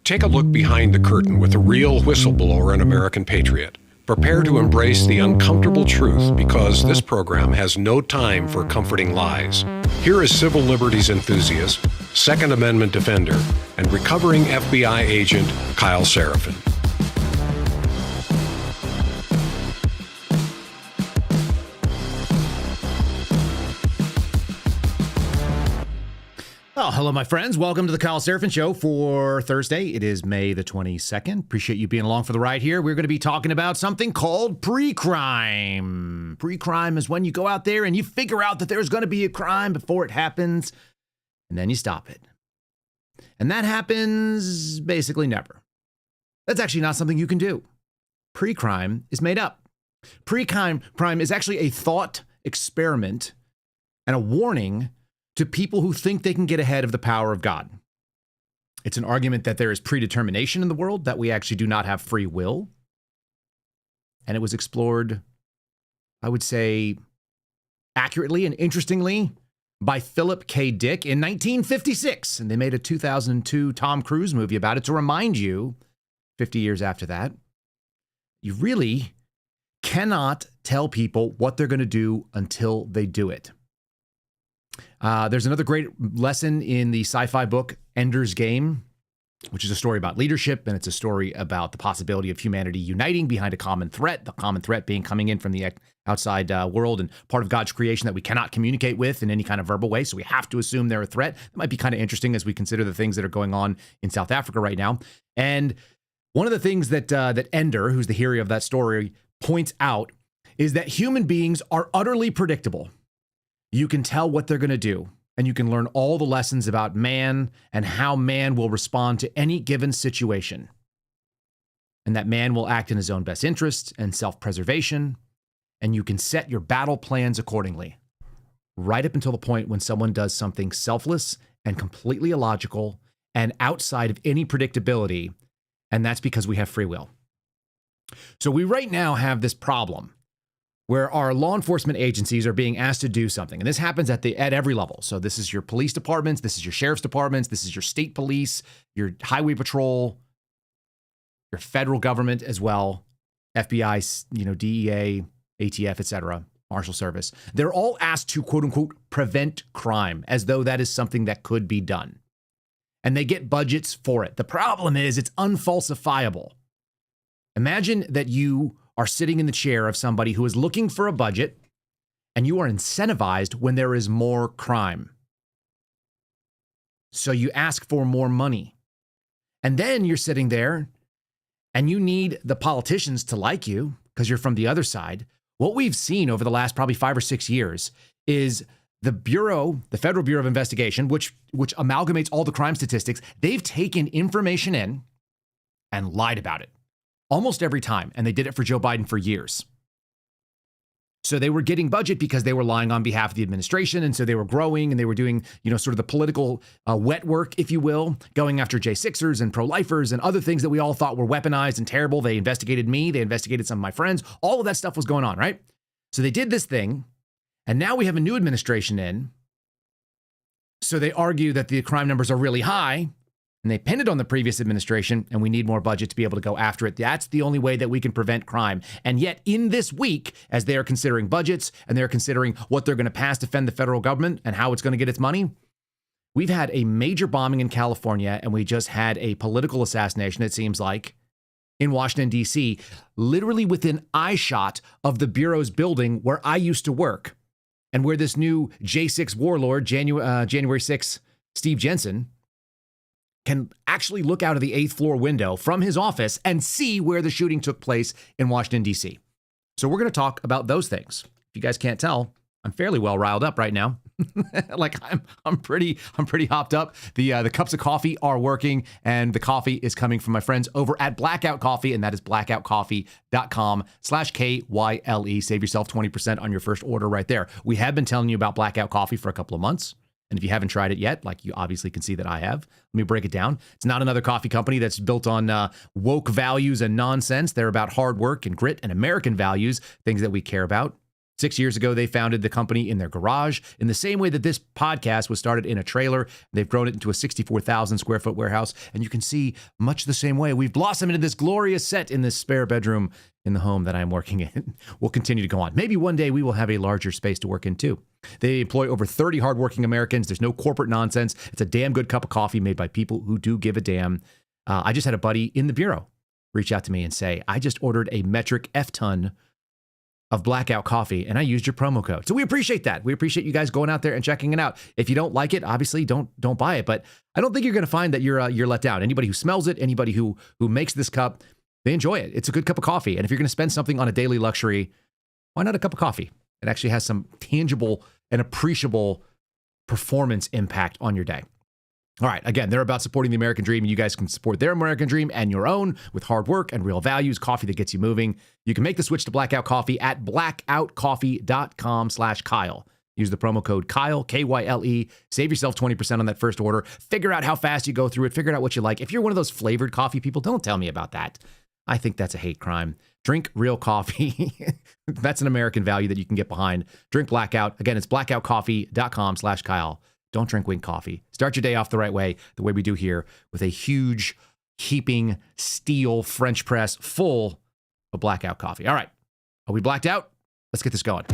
Take a look behind the curtain with a real whistleblower and American patriot. Prepare to embrace the uncomfortable truth because this program has no time for comforting lies. Here is civil liberties enthusiast, Second Amendment defender, and recovering FBI agent Kyle Seraphin. Oh, hello, my friends. Welcome to the Kyle Seraphin Show for Thursday. It is May the 22nd. Appreciate you being along for the ride here. We're going to be talking about something called pre-crime. Pre-crime is when you go out there and you figure out that there's going to be a crime before it happens, and then you stop it. And that happens basically never. That's actually not something you can do. Pre-crime is made up. Pre-crime is actually a thought experiment and a warning to people who think they can get ahead of the power of God. It's an argument that there is predetermination in the world, that we actually do not have free will. And it was explored, I would say, accurately and interestingly by Philip K. Dick in 1956. And they made a 2002 Tom Cruise movie about it to remind you, 50 years after that, you really cannot tell people what they're going to do until they do it. There's another great lesson in the sci-fi book Ender's Game, which is a story about leadership, and it's a story about the possibility of humanity uniting behind a common threat, the common threat being coming in from the outside world and part of God's creation that we cannot communicate with in any kind of verbal way, so we have to assume they're a threat. That might be kind of interesting as we consider the things that are going on in South Africa right now. And one of the things that Ender, who's the hero of that story, points out is that human beings are utterly predictable. You can tell what they're going to do, and you can learn all the lessons about man and how man will respond to any given situation. And that man will act in his own best interest and self-preservation, and you can set your battle plans accordingly, right up until the point when someone does something selfless and completely illogical and outside of any predictability, and that's because we have free will. So we right now have this problem where our law enforcement agencies are being asked to do something. And this happens at every level. So this is your police departments, this is your sheriff's departments, this is your state police, your highway patrol, your federal government as well, FBI, DEA, ATF, etc., Marshal Service. They're all asked to, quote unquote, prevent crime, as though that is something that could be done. And they get budgets for it. The problem is it's unfalsifiable. Imagine that you are sitting in the chair of somebody who is looking for a budget, and you are incentivized when there is more crime. So you ask for more money. And then you're sitting there, and you need the politicians to like you because you're from the other side. What we've seen over the last probably 5 or 6 years is the Federal Bureau of Investigation, which amalgamates all the crime statistics, they've taken information in and lied about it. Almost every time, and they did it for Joe Biden for years. So they were getting budget because they were lying on behalf of the administration, and so they were growing, and they were doing, sort of the political wet work, if you will, going after J6ers and pro-lifers and other things that we all thought were weaponized and terrible. They investigated me, they investigated some of my friends. All of that stuff was going on, right? So they did this thing, and now we have a new administration in. So they argue that the crime numbers are really high, and they pinned it on the previous administration, and we need more budget to be able to go after it. That's the only way that we can prevent crime. And yet, in this week, as they are considering budgets, and they're considering what they're going to pass to fund the federal government and how it's going to get its money, we've had a major bombing in California, and we just had a political assassination, it seems like, in Washington, D.C., literally within eyeshot of the Bureau's building where I used to work, and where this new J6 warlord, January 6th, Steve Jensen, can actually look out of the 8th floor window from his office and see where the shooting took place in Washington, D.C. So we're going to talk about those things. If you guys can't tell, I'm fairly well riled up right now. Like I'm pretty hopped up. The cups of coffee are working, and the coffee is coming from my friends over at Blackout Coffee, and that is blackoutcoffee.com/KYLE. Save yourself 20% on your first order right there. We have been telling you about Blackout Coffee for a couple of months. And if you haven't tried it yet, like you obviously can see that I have, let me break it down. It's not another coffee company that's built on woke values and nonsense. They're about hard work and grit and American values, things that we care about. 6 years ago, they founded the company in their garage in the same way that this podcast was started in a trailer. They've grown it into a 64,000 square foot warehouse. And you can see much the same way we've blossomed into this glorious set in this spare bedroom in the home that I'm working in. We'll continue to go on. Maybe one day we will have a larger space to work in too. They employ over 30 hardworking Americans. There's no corporate nonsense. It's a damn good cup of coffee made by people who do give a damn. I just had a buddy in the bureau reach out to me and say, I just ordered a metric F-ton of Blackout Coffee, and I used your promo code. So we appreciate that. We appreciate you guys going out there and checking it out. If you don't like it, obviously don't buy it. But I don't think you're going to find that you're let down. Anybody who smells it, anybody who makes this cup, they enjoy it. It's a good cup of coffee. And if you're going to spend something on a daily luxury, why not a cup of coffee? It actually has some tangible and appreciable performance impact on your day. All right. Again, they're about supporting the American dream, and you guys can support their American dream and your own with hard work and real values, coffee that gets you moving. You can make the switch to Blackout Coffee at blackoutcoffee.com/Kyle. Use the promo code Kyle, Kyle. Save yourself 20% on that first order. Figure out how fast you go through it. Figure out what you like. If you're one of those flavored coffee people, don't tell me about that. I think that's a hate crime. Drink real coffee. That's an American value that you can get behind. Drink Blackout. Again, it's blackoutcoffee.com/Kyle. Don't drink wing coffee. Start your day off the right way, the way we do here, with a huge, heaping steel French press full of Blackout coffee. All right. Are we blacked out? Let's get this going.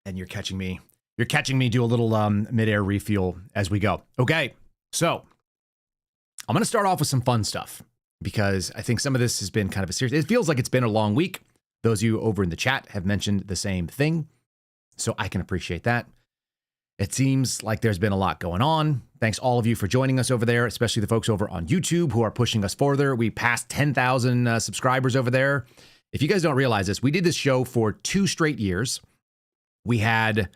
And you're catching me do a little mid-air refuel as we go. Okay. So I'm going to start off with some fun stuff, because I think some of this has been kind of a serious, it feels like it's been a long week. Those of you over in the chat have mentioned the same thing, so I can appreciate that. It seems like there's been a lot going on. Thanks all of you for joining us over there, especially the folks over on YouTube who are pushing us further. We passed 10,000 subscribers over there. If you guys don't realize this, we did this show for 2 straight years. We had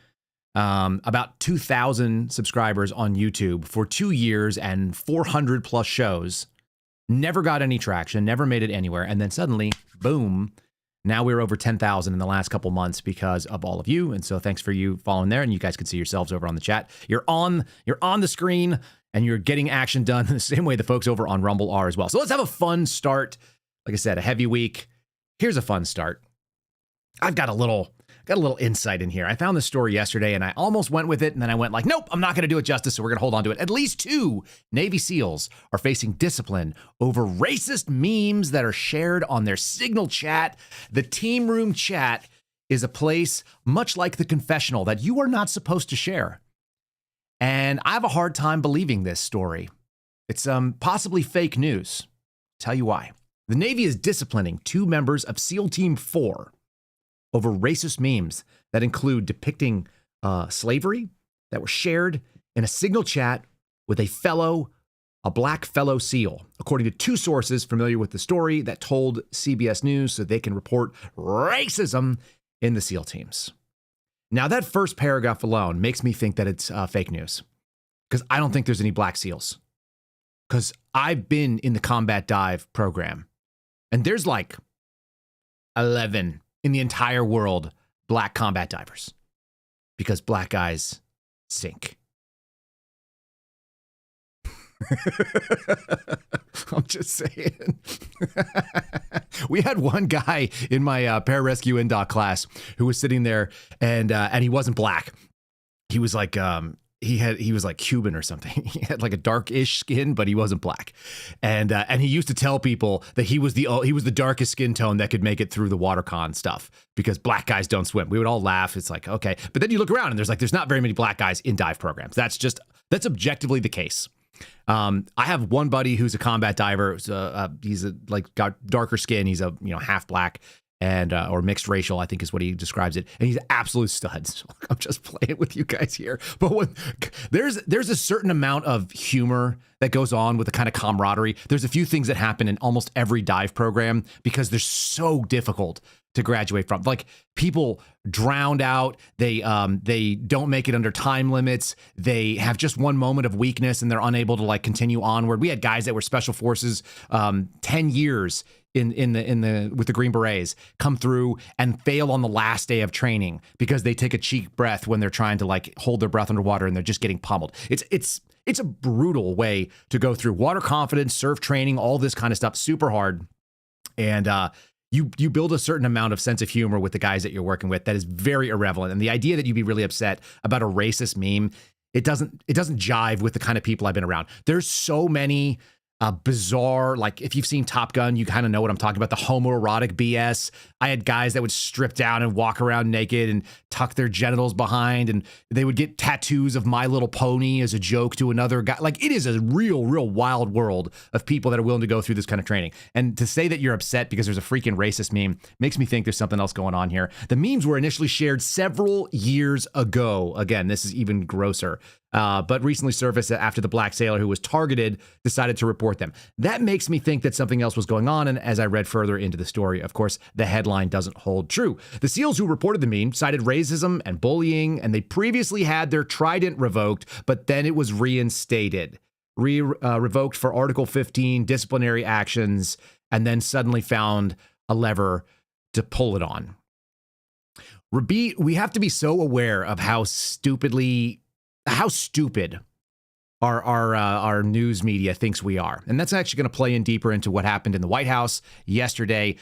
about 2,000 subscribers on YouTube for 2 years and 400 plus shows. Never got any traction, never made it anywhere. And then suddenly, boom, now we're over 10,000 in the last couple months because of all of you. And so thanks for you following there. And you guys can see yourselves over on the chat. You're on the screen and you're getting action done the same way the folks over on Rumble are as well. So let's have a fun start. Like I said, a heavy week. Here's a fun start. I've got a little insight in here. I found this story yesterday and I almost went with it. And then I went like, nope, I'm not going to do it justice. So we're going to hold on to it. At least 2 Navy SEALs are facing discipline over racist memes that are shared on their Signal chat. The team room chat is a place much like the confessional that you are not supposed to share. And I have a hard time believing this story. It's possibly fake news. Tell you why. The Navy is disciplining 2 members of SEAL Team 4 over racist memes that include depicting slavery that were shared in a Signal chat with a black fellow SEAL, according to 2 sources familiar with the story that told CBS News so they can report racism in the SEAL teams. Now, that first paragraph alone makes me think that it's fake news, because I don't think there's any black SEALs, because I've been in the combat dive program, and there's like 11 in the entire world black combat divers, because black guys sink. I'm just saying. We had one guy in my pararescue indoc class who was sitting there and he wasn't black. He was like he was like Cuban or something. He had like a darkish skin, but he wasn't black. And he used to tell people that he was the darkest skin tone that could make it through the WaterCon stuff, because black guys don't swim. We would all laugh. It's like, okay. But then you look around and there's not very many black guys in dive programs. That's objectively the case. I have one buddy who's a combat diver. He's got darker skin. He's half black and or mixed racial, I think is what he describes it. And he's an absolute stud. So I'm just playing with you guys here. But there's a certain amount of humor that goes on with the kind of camaraderie. There's a few things that happen in almost every dive program because they're so difficult to graduate from. Like, people drowned out. They don't make it under time limits. They have just one moment of weakness and they're unable to continue onward. We had guys that were special forces 10 years with the Green Berets come through and fail on the last day of training because they take a cheap breath when they're trying to like hold their breath underwater and they're just getting pummeled. It's a brutal way to go through water confidence, surf training, all this kind of stuff, super hard. And you build a certain amount of sense of humor with the guys that you're working with that is very irrelevant. And the idea that you'd be really upset about a racist meme, it doesn't jive with the kind of people I've been around. There's so many bizarre, like if you've seen Top Gun, you kind of know what I'm talking about, the homoerotic BS. I had guys that would strip down and walk around naked and tuck their genitals behind, and they would get tattoos of My Little Pony as a joke to another guy. Like, it is a real wild world of people that are willing to go through this kind of training. And to say that you're upset because there's a freaking racist meme makes me think there's something else going on here. The memes were initially shared several years ago. Again, this is even grosser. But recently surfaced after the black sailor who was targeted decided to report them. That makes me think that something else was going on, and as I read further into the story, of course, the headline doesn't hold true. The SEALs who reported the meme cited racism and bullying, and they previously had their trident revoked, but then it was reinstated. Revoked for Article 15 disciplinary actions, and then suddenly found a lever to pull it on. We have to be so aware of how stupid our news media thinks we are. And that's actually going to play in deeper into what happened in the White House yesterday.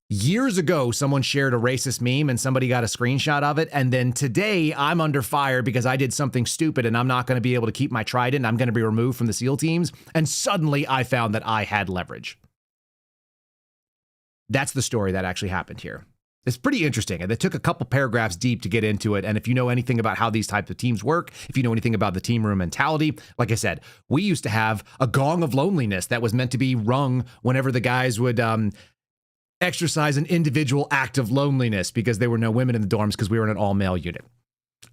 Years ago, someone shared a racist meme and somebody got a screenshot of it. And then today I'm under fire because I did something stupid and I'm not going to be able to keep my trident. I'm going to be removed from the SEAL teams. And suddenly I found that I had leverage. That's the story that actually happened here. It's pretty interesting, and it took a couple paragraphs deep to get into it. And if you know anything about how these types of teams work, if you know anything about the team room mentality, like I said, we used to have a gong of loneliness that was meant to be rung whenever the guys would exercise an individual act of loneliness because there were no women in the dorms because we were in an all-male unit.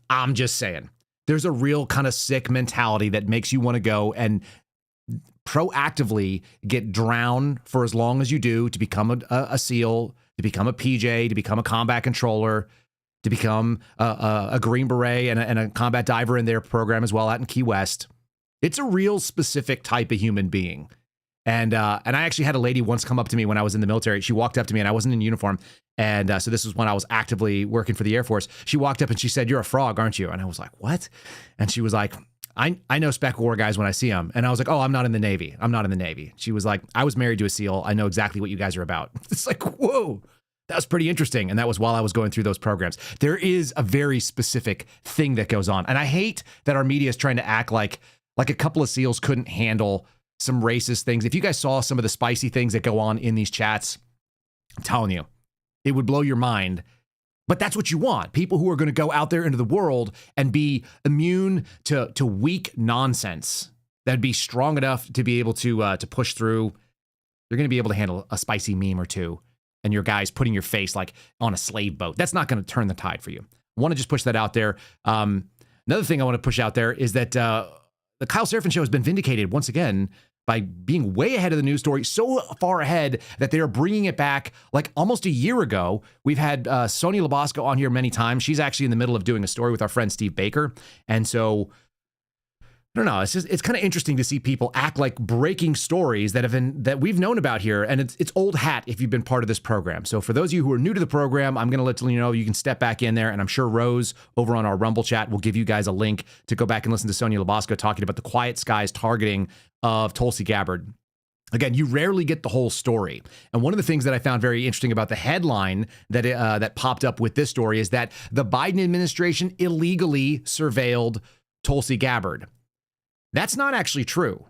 I'm just saying. There's a real kind of sick mentality that makes you want to go and proactively get drowned for as long as you do to become a SEAL, to become a PJ, to become a combat controller, to become a Green Beret and a combat diver in their program as well out in Key West. It's a real specific type of human being. And I actually had a lady once come up to me when I was in the military. She walked up to me and I wasn't in uniform. And so this was when I was actively working for the Air Force. She walked up and she said, "You're a frog, aren't you?" And I was like, "What?" And she was like, I know Spec War guys when I see them. And I was like, "Oh, I'm not in the Navy. I'm not in the Navy." She was like, "I was married to a SEAL. I know exactly what you guys are about." It's like, whoa, that was pretty interesting. And that was while I was going through those programs. There is a very specific thing that goes on. And I hate that our media is trying to act like a couple of SEALs couldn't handle some racist things. If you guys saw some of the spicy things that go on in these chats, I'm telling you, it would blow your mind. But that's what you want. People who are going to go out there into the world and be immune to weak nonsense. That'd be strong enough to be able to push through. You're going to be able to handle a spicy meme or two. And your guys putting your face like on a slave boat. That's not going to turn the tide for you. I want to just push that out there. Another thing I want to push out there is that the Kyle Seraphin Show has been vindicated once again by being way ahead of the news story, so far ahead that they are bringing it back like almost a year ago. We've had Sonia Labasco on here many times. She's actually in the middle of doing a story with our friend Steve Baker. And so, I don't know, it's kind of interesting to see people act like breaking stories that we've known about here. And it's old hat if you've been part of this program. So for those of you who are new to the program, I'm going to let you know you can step back in there. And I'm sure Rose over on our Rumble chat will give you guys a link to go back and listen to Sonia Labasco talking about the Quiet Skies targeting of Tulsi Gabbard. Again, you rarely get the whole story. And one of the things that I found very interesting about the headline that popped up with this story is that the Biden administration illegally surveilled Tulsi Gabbard. That's not actually true.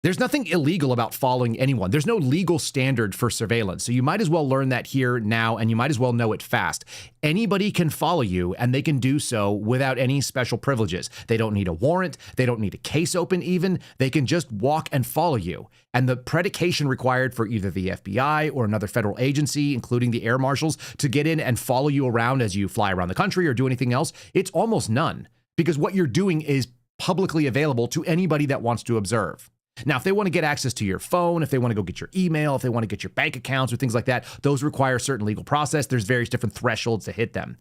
There's nothing illegal about following anyone. There's no legal standard for surveillance. So you might as well learn that here now, and you might as well know it fast. Anybody can follow you, and they can do so without any special privileges. They don't need a warrant. They don't need a case open even. They can just walk and follow you. And the predication required for either the FBI or another federal agency, including the air marshals, to get in and follow you around as you fly around the country or do anything else, it's almost none. Because what you're doing is publicly available to anybody that wants to observe. Now, if they want to get access to your phone, if they want to go get your email, if they want to get your bank accounts or things like that, those require certain legal process. There's various different thresholds to hit them.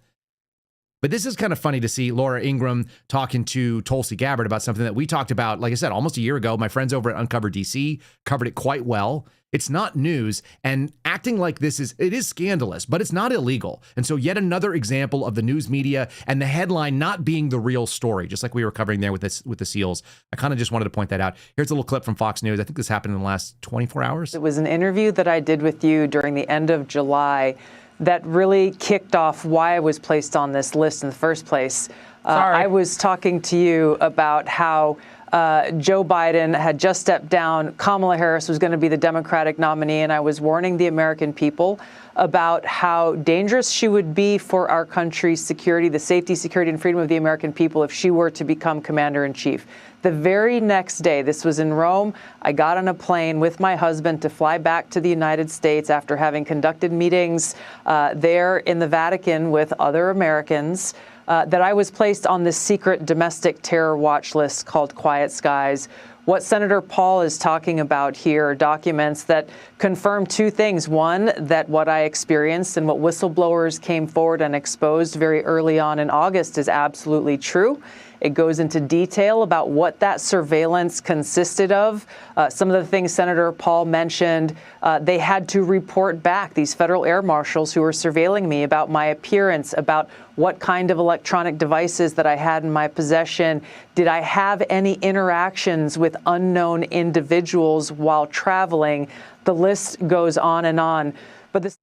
But this is kind of funny to see Laura Ingraham talking to Tulsi Gabbard about something that we talked about, like I said, almost a year ago. My friends over at Uncover DC covered it quite well. It's not news, and acting like this it is scandalous, but it's not illegal. And so yet another example of the news media and the headline not being the real story, just like we were covering there with the SEALs. I kind of just wanted to point that out. Here's a little clip from Fox News. I think this happened in the last 24 hours. It was an interview that I did with you during the end of July that really kicked off why I was placed on this list in the first place. I was talking to you about how Joe Biden had just stepped down. Kamala Harris was going to be the Democratic nominee, and I was warning the American people about how dangerous she would be for our country's security, the safety, security, and freedom of the American people if she were to become commander-in-chief. The very next day, this was in Rome, I got on a plane with my husband to fly back to the United States after having conducted meetings there in the Vatican with other Americans, that I was placed on this secret domestic terror watch list called Quiet Skies. What Senator Paul is talking about here are documents that confirm two things. One, that what I experienced and what whistleblowers came forward and exposed very early on in August is absolutely true. It goes into detail about what that surveillance consisted of. Some of the things Senator Paul mentioned, they had to report back, these federal air marshals who were surveilling me, about my appearance, about what kind of electronic devices that I had in my possession. Did I have any interactions with unknown individuals while traveling? The list goes on and on. But this.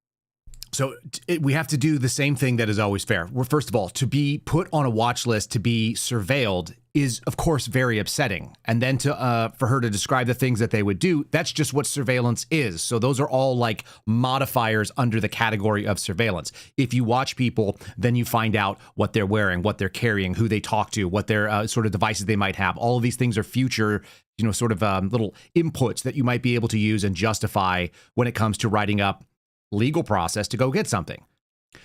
So we have to do the same thing that is always fair. Well, first of all, to be put on a watch list, to be surveilled is, of course, very upsetting. And then for her to describe the things that they would do, that's just what surveillance is. So those are all like modifiers under the category of surveillance. If you watch people, then you find out what they're wearing, what they're carrying, who they talk to, what their sort of devices they might have. All of these things are future, sort of little inputs that you might be able to use and justify when it comes to writing up legal process to go get something.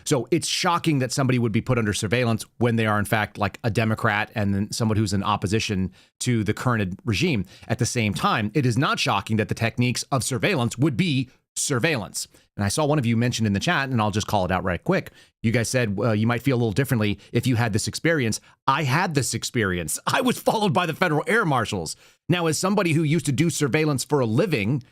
So it's shocking that somebody would be put under surveillance when they are, in fact, like a Democrat and then someone who's in opposition to the current regime. At the same time, it is not shocking that the techniques of surveillance would be surveillance. And I saw one of you mention in the chat, and I'll just call it out right quick. You guys said you might feel a little differently if you had this experience. I had this experience. I was followed by the federal air marshals. Now, as somebody who used to do surveillance for a living,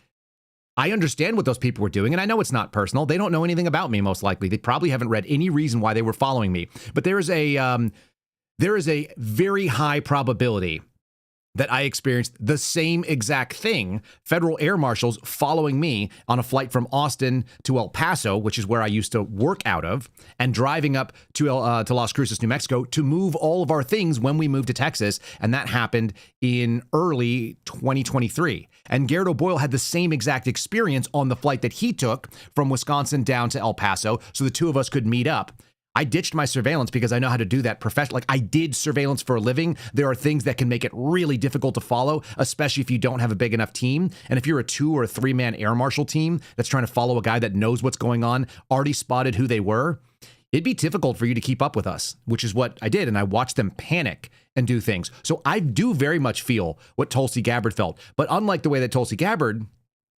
I understand what those people were doing, and I know it's not personal. They don't know anything about me, most likely. They probably haven't read any reason why they were following me. But there is a very high probability that I experienced the same exact thing. Federal air marshals following me on a flight from Austin to El Paso, which is where I used to work out of, and driving up to Las Cruces, New Mexico, to move all of our things when we moved to Texas. And that happened in early 2023. And Garrett O'Boyle had the same exact experience on the flight that he took from Wisconsin down to El Paso, so the two of us could meet up. I ditched my surveillance because I know how to do that professionally. Like, I did surveillance for a living. There are things that can make it really difficult to follow, especially if you don't have a big enough team. And if you're a 2 or 3 man air marshal team that's trying to follow a guy that knows what's going on, already spotted who they were, it'd be difficult for you to keep up with us, which is what I did. And I watched them panic and do things. So I do very much feel what Tulsi Gabbard felt. But unlike the way that Tulsi Gabbard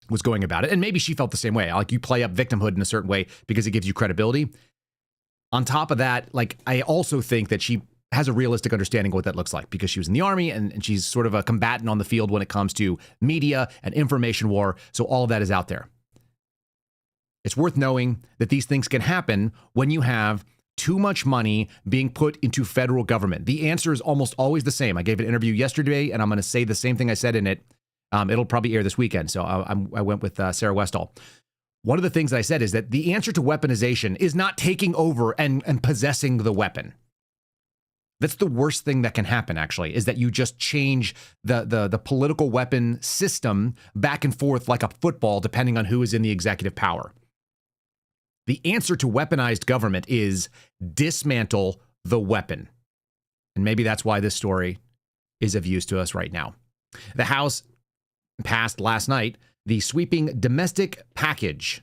was going about it, and maybe she felt the same way, like you play up victimhood in a certain way because it gives you credibility. On top of that, like, I also think that she has a realistic understanding of what that looks like because she was in the Army and she's sort of a combatant on the field when it comes to media and information war. So all of that is out there. It's worth knowing that these things can happen when you have too much money being put into federal government. The answer is almost always the same. I gave an interview yesterday, and I'm going to say the same thing I said in it. It'll probably air this weekend. So I went with Sarah Westall. One of the things I said is that the answer to weaponization is not taking over and possessing the weapon. That's the worst thing that can happen, actually, is that you just change the political weapon system back and forth like a football, depending on who is in the executive power. The answer to weaponized government is dismantle the weapon. And maybe that's why this story is of use to us right now. The House passed last night the sweeping domestic package,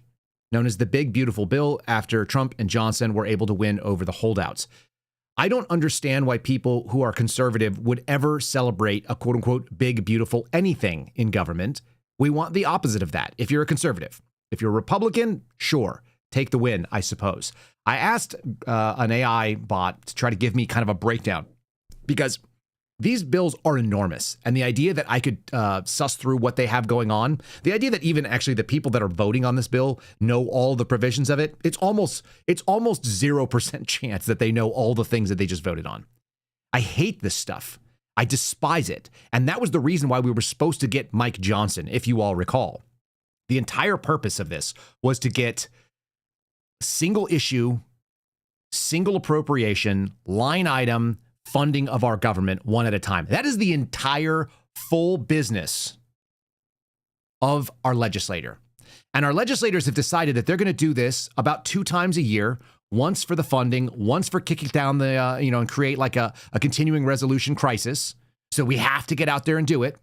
known as the Big Beautiful Bill, after Trump and Johnson were able to win over the holdouts. I don't understand why people who are conservative would ever celebrate a quote unquote big, beautiful anything in government. We want the opposite of that if you're a conservative. If you're a Republican, sure, take the win, I suppose. I asked an AI bot to try to give me kind of a breakdown because these bills are enormous. And the idea that I could suss through what they have going on, the idea that even actually the people that are voting on this bill know all the provisions of it, it's almost 0% chance that they know all the things that they just voted on. I hate this stuff. I despise it. And that was the reason why we were supposed to get Mike Johnson, if you all recall. The entire purpose of this was to get single issue, single appropriation, line item funding of our government one at a time. That is the entire full business of our legislator. And our legislators have decided that they're going to do this about 2 times a year, once for the funding, once for kicking down the, and create like a continuing resolution crisis. So we have to get out there and do it.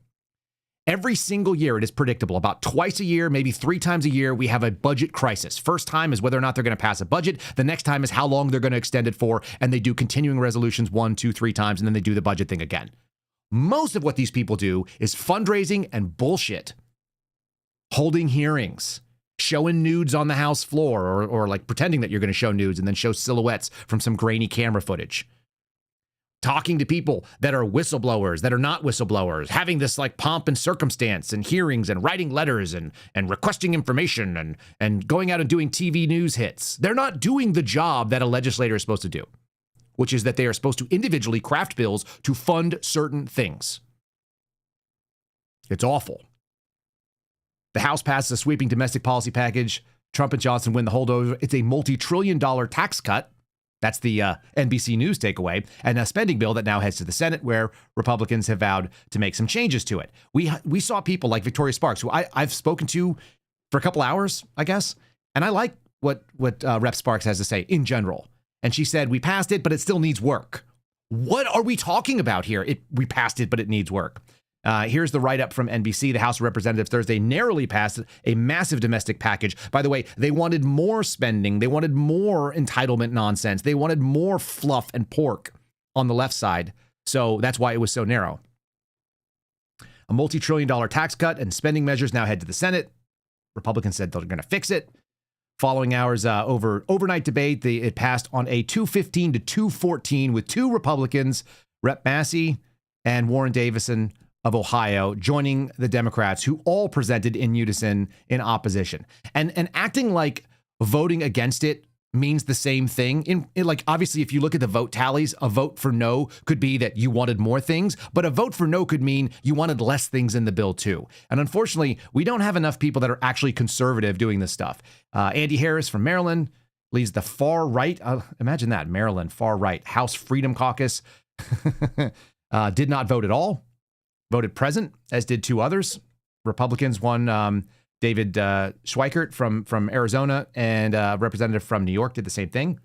Every single year, it is predictable. About twice a year, maybe 3 times a year, we have a budget crisis. First time is whether or not they're going to pass a budget. The next time is how long they're going to extend it for. And they do continuing resolutions 1, 2, 3 times, and then they do the budget thing again. Most of what these people do is fundraising and bullshit. Holding hearings, showing nudes on the House floor, or like pretending that you're going to show nudes and then show silhouettes from some grainy camera footage. Talking to people that are whistleblowers, that are not whistleblowers, having this like pomp and circumstance and hearings and writing letters and requesting information and going out and doing TV news hits. They're not doing the job that a legislator is supposed to do, which is that they are supposed to individually craft bills to fund certain things. It's awful. The House passes a sweeping domestic policy package. Trump and Johnson win the holdover. It's a multi-trillion-dollar tax cut. That's the NBC News takeaway, and a spending bill that now heads to the Senate, where Republicans have vowed to make some changes to it. We saw people like Victoria Sparks, who I've spoken to for a couple hours, I guess, and I like what Rep. Sparks has to say in general. And she said, we passed it, but it still needs work. What are we talking about here? We passed it, but it needs work. Here's the write-up from NBC. The House of Representatives Thursday narrowly passed a massive domestic package. By the way, they wanted more spending. They wanted more entitlement nonsense. They wanted more fluff and pork on the left side. So that's why it was so narrow. A multi-trillion-dollar tax cut and spending measures now head to the Senate. Republicans said they're going to fix it. Following hours overnight debate, it passed on a 215 to 214 with 2 Republicans, Rep. Massey and Warren Davison of Ohio, joining the Democrats, who all presented in unison in opposition. And acting like voting against it means the same thing. In like, obviously, if you look at the vote tallies, a vote for no could be that you wanted more things, but a vote for no could mean you wanted less things in the bill too. And unfortunately, we don't have enough people that are actually conservative doing this stuff. Andy Harris from Maryland leads the far right. Imagine that, Maryland, far right. House Freedom Caucus did not vote at all. Voted present, as did 2 others. Republicans, one David Schweikert from Arizona, and a representative from New York did the same thing.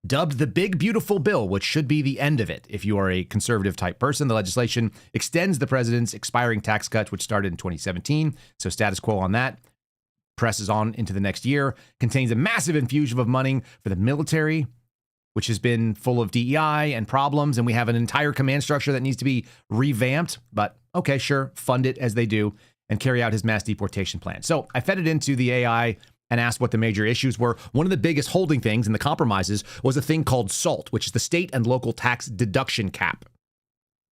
Dubbed the Big Beautiful Bill, which should be the end of it if you are a conservative type person. The legislation extends the president's expiring tax cut, which started in 2017. So status quo on that. Presses on into the next year. Contains a massive infusion of money for the military, which has been full of DEI and problems, and we have an entire command structure that needs to be revamped. But okay, sure, fund it as they do and carry out his mass deportation plan. So I fed it into the AI and asked what the major issues were. One of the biggest holding things in the compromises was a thing called SALT, which is the state and local tax deduction cap.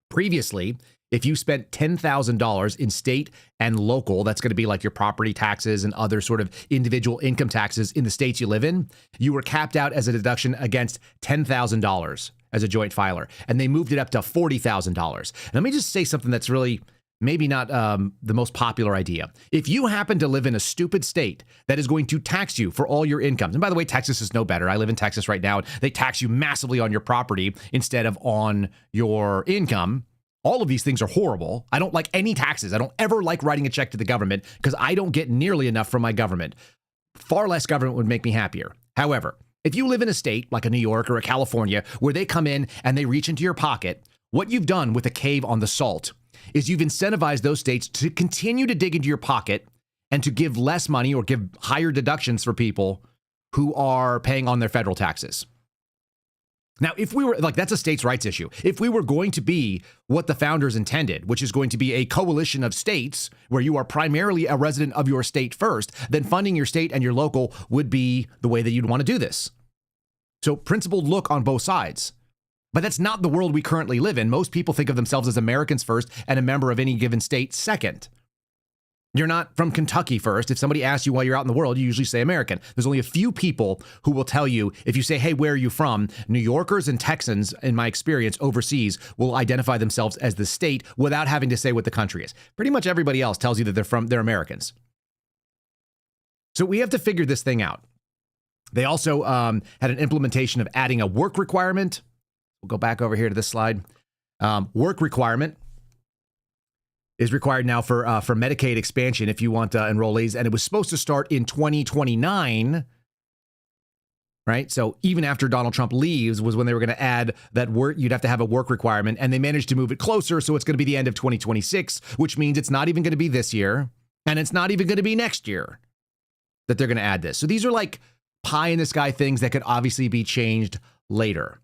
Previously, if you spent $10,000 in state and local, that's going to be like your property taxes and other sort of individual income taxes in the states you live in, you were capped out as a deduction against $10,000 as a joint filer. And they moved it up to $40,000. Let me just say something that's really maybe not the most popular idea. If you happen to live in a stupid state that is going to tax you for all your incomes, and by the way, Texas is no better. I live in Texas right now. They tax you massively on your property instead of on your income. All of these things are horrible. I don't like any taxes. I don't ever like writing a check to the government because I don't get nearly enough from my government. Far less government would make me happier. However, if you live in a state like a New York or a California where they come in and they reach into your pocket, what you've done with a cave on the SALT is you've incentivized those states to continue to dig into your pocket and to give less money or give higher deductions for people who are paying on their federal taxes. Now, if we were like, that's a states' rights issue. If we were going to be what the founders intended, which is going to be a coalition of states where you are primarily a resident of your state first, then funding your state and your local would be the way that you'd want to do this. So principled look on both sides. But that's not the world we currently live in. Most people think of themselves as Americans first and a member of any given state second. You're not from Kentucky first. If somebody asks you why you're out in the world, you usually say American. There's only a few people who will tell you, if you say, hey, where are you from? New Yorkers and Texans, in my experience, overseas, will identify themselves as the state without having to say what the country is. Pretty much everybody else tells you that they're Americans. So we have to figure this thing out. They also had an implementation of adding a work requirement. We'll go back over here to this slide. Work requirement is required now for Medicaid expansion if you want enrollees, and it was supposed to start in 2029, right? So even after Donald Trump leaves was when they were going to add that work. You'd have to have a work requirement, and they managed to move it closer, so it's going to be the end of 2026, which means it's not even going to be this year, and it's not even going to be next year that they're going to add this. So these are like pie in the sky things that could obviously be changed later.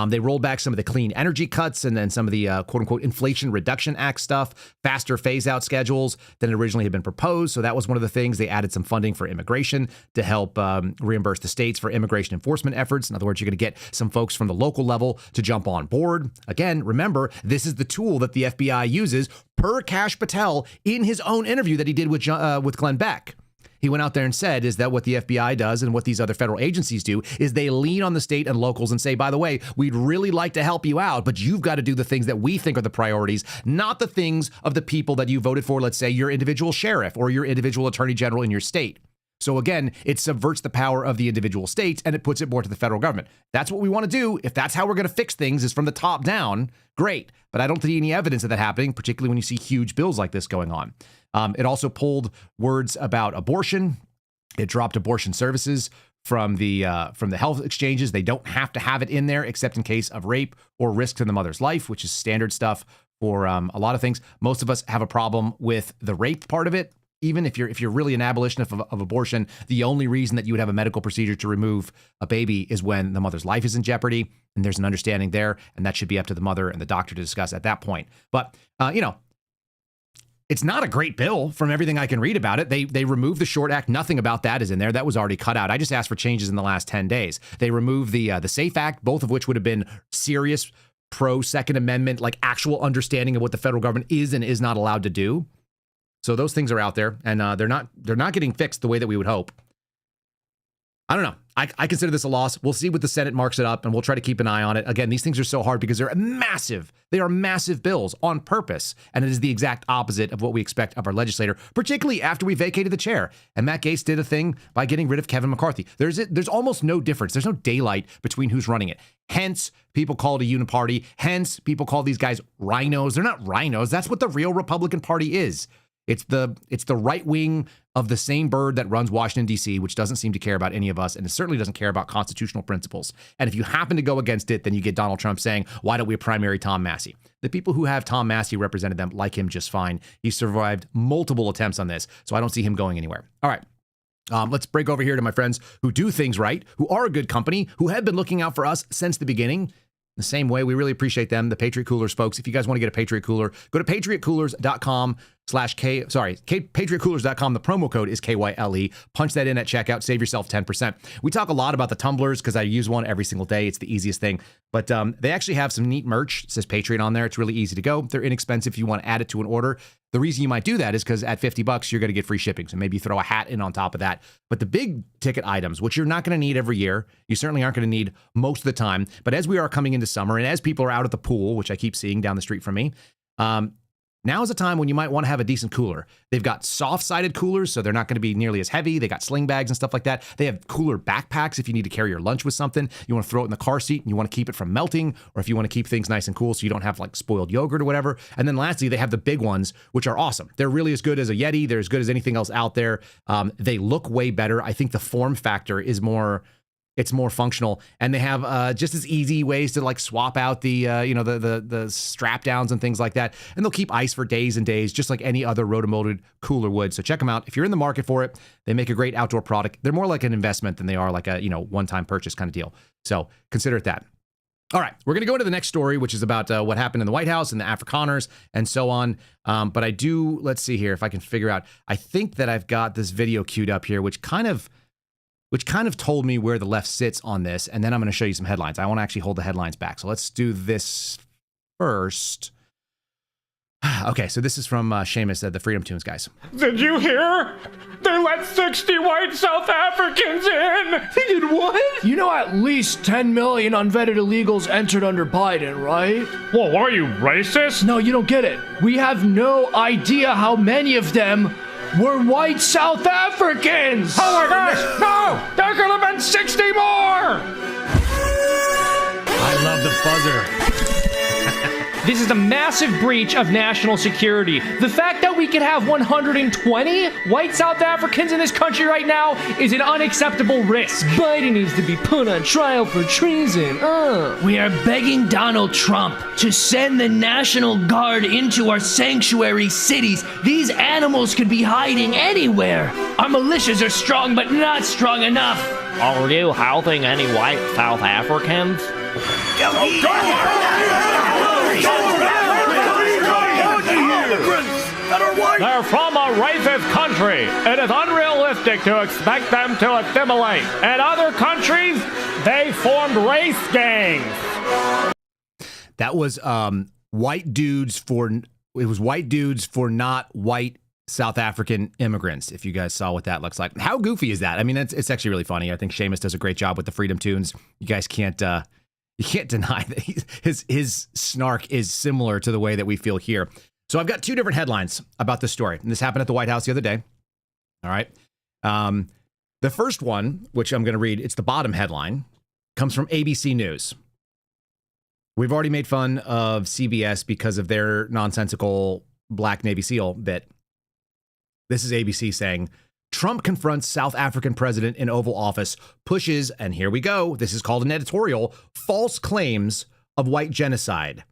They rolled back some of the clean energy cuts and then some of the quote unquote Inflation Reduction Act stuff, faster phase out schedules than originally had been proposed. So that was one of the things. They added some funding for immigration to help reimburse the states for immigration enforcement efforts. In other words, you're going to get some folks from the local level to jump on board. Again, remember, this is the tool that the FBI uses per Kash Patel in his own interview that he did with Glenn Beck. He went out there and said is that what the FBI does and what these other federal agencies do is they lean on the state and locals and say, by the way, we'd really like to help you out, but you've got to do the things that we think are the priorities, not the things of the people that you voted for, let's say your individual sheriff or your individual attorney general in your state. So again, it subverts the power of the individual states and it puts it more to the federal government. That's what we want to do. If that's how we're going to fix things is from the top down, great. But I don't see any evidence of that happening, particularly when you see huge bills like this going on. It also pulled words about abortion. It dropped abortion services from the health exchanges. They don't have to have it in there except in case of rape or risk to the mother's life, which is standard stuff for a lot of things. Most of us have a problem with the rape part of it. Even if you're really an abolitionist of abortion, the only reason that you would have a medical procedure to remove a baby is when the mother's life is in jeopardy, and there's an understanding there, and that should be up to the mother and the doctor to discuss at that point. But it's not a great bill from everything I can read about it. They removed the Short Act. Nothing about that is in there. That was already cut out. I just asked for changes in the last 10 days. They removed the SAFE Act, both of which would have been serious pro Second Amendment, like actual understanding of what the federal government is and is not allowed to do. So those things are out there, and they're not getting fixed the way that we would hope. I don't know. I consider this a loss. We'll see what the Senate marks it up, and we'll try to keep an eye on it. Again, these things are so hard because they're massive. They are massive bills on purpose, and it is the exact opposite of what we expect of our legislator, particularly after we vacated the chair. And Matt Gaetz did a thing by getting rid of Kevin McCarthy. There's almost no difference. There's no daylight between who's running it. Hence, people call it a uniparty. Hence, people call these guys rhinos. They're not rhinos. That's what the real Republican Party is. It's the right wing of the same bird that runs Washington, D.C., which doesn't seem to care about any of us, and it certainly doesn't care about constitutional principles. And if you happen to go against it, then you get Donald Trump saying, why don't we primary Tom Massey? The people who have Tom Massey represented them like him just fine. He survived multiple attempts on this, so I don't see him going anywhere. All right. Let's break over here to my friends who do things right, who are a good company, who have been looking out for us since the beginning. The same way, we really appreciate them, the Patriot Coolers folks. If you guys want to get a Patriot Cooler, go to patriotcoolers.com. patriotcoolers.com. The promo code is KYLE. Punch that in at checkout. Save yourself 10%. We talk a lot about the tumblers because I use one every single day. It's the easiest thing. But they actually have some neat merch. It says Patriot on there. It's really easy to go. They're inexpensive if you want to add it to an order. The reason you might do that is because at $50, you're going to get free shipping. So maybe you throw a hat in on top of that. But the big ticket items, which you're not going to need every year, you certainly aren't going to need most of the time. But as we are coming into summer and as people are out at the pool, which I keep seeing down the street from me, now is a time when you might want to have a decent cooler. They've got soft-sided coolers, so they're not going to be nearly as heavy. They got sling bags and stuff like that. They have cooler backpacks if you need to carry your lunch with something. You want to throw it in the car seat and you want to keep it from melting, or if you want to keep things nice and cool so you don't have like spoiled yogurt or whatever. And then lastly, they have the big ones, which are awesome. They're really as good as a Yeti. They're as good as anything else out there. They look way better. I think the form factor is more... It's more functional, and they have just as easy ways to like swap out the the strap downs and things like that. And they'll keep ice for days and days, just like any other rotomolded cooler would. So check them out if you're in the market for it. They make a great outdoor product. They're more like an investment than they are like a one-time purchase kind of deal. So consider it that. All right, we're going to go into the next story, which is about what happened in the White House and the Afrikaners and so on. But I do, let's see here if I can figure out. I think that I've got this video queued up here, which kind of told me where the left sits on this. And then I'm going to show you some headlines. I want to actually hold the headlines back. So let's do this first. Okay, so this is from Seamus at the Freedom Tunes guys. Did you hear? They let 60 white South Africans in! They did what? You know at least 10 million unvetted illegals entered under Biden, right? Well, are you racist? No, you don't get it. We have no idea how many of them were white South Africans! Oh my gosh! No! There could have been 60 more! I love the buzzer. This is a massive breach of national security. The fact that we could have 120 white South Africans in this country right now is an unacceptable risk. Biden needs to be put on trial for treason. We are begging Donald Trump to send the National Guard into our sanctuary cities. These animals could be hiding anywhere. Our militias are strong, but not strong enough. Are you housing any white South Africans? They're from a racist country. It is unrealistic to expect them to assimilate. In other countries, they formed race gangs. That was white dudes for not white South African immigrants, if you guys saw what that looks like. How goofy is that? I mean, it's actually really funny. I think Seamus does a great job with the Freedom Tunes. You guys can't deny that his snark is similar to the way that we feel here. So I've got two different headlines about this story. And this happened at the White House the other day. All right. The first one, which I'm going to read, it's the bottom headline, comes from ABC News. We've already made fun of CBS because of their nonsensical Black Navy SEAL bit. This is ABC saying, Trump confronts South African president in Oval Office, pushes, and here we go, this is called an editorial, false claims of white genocide.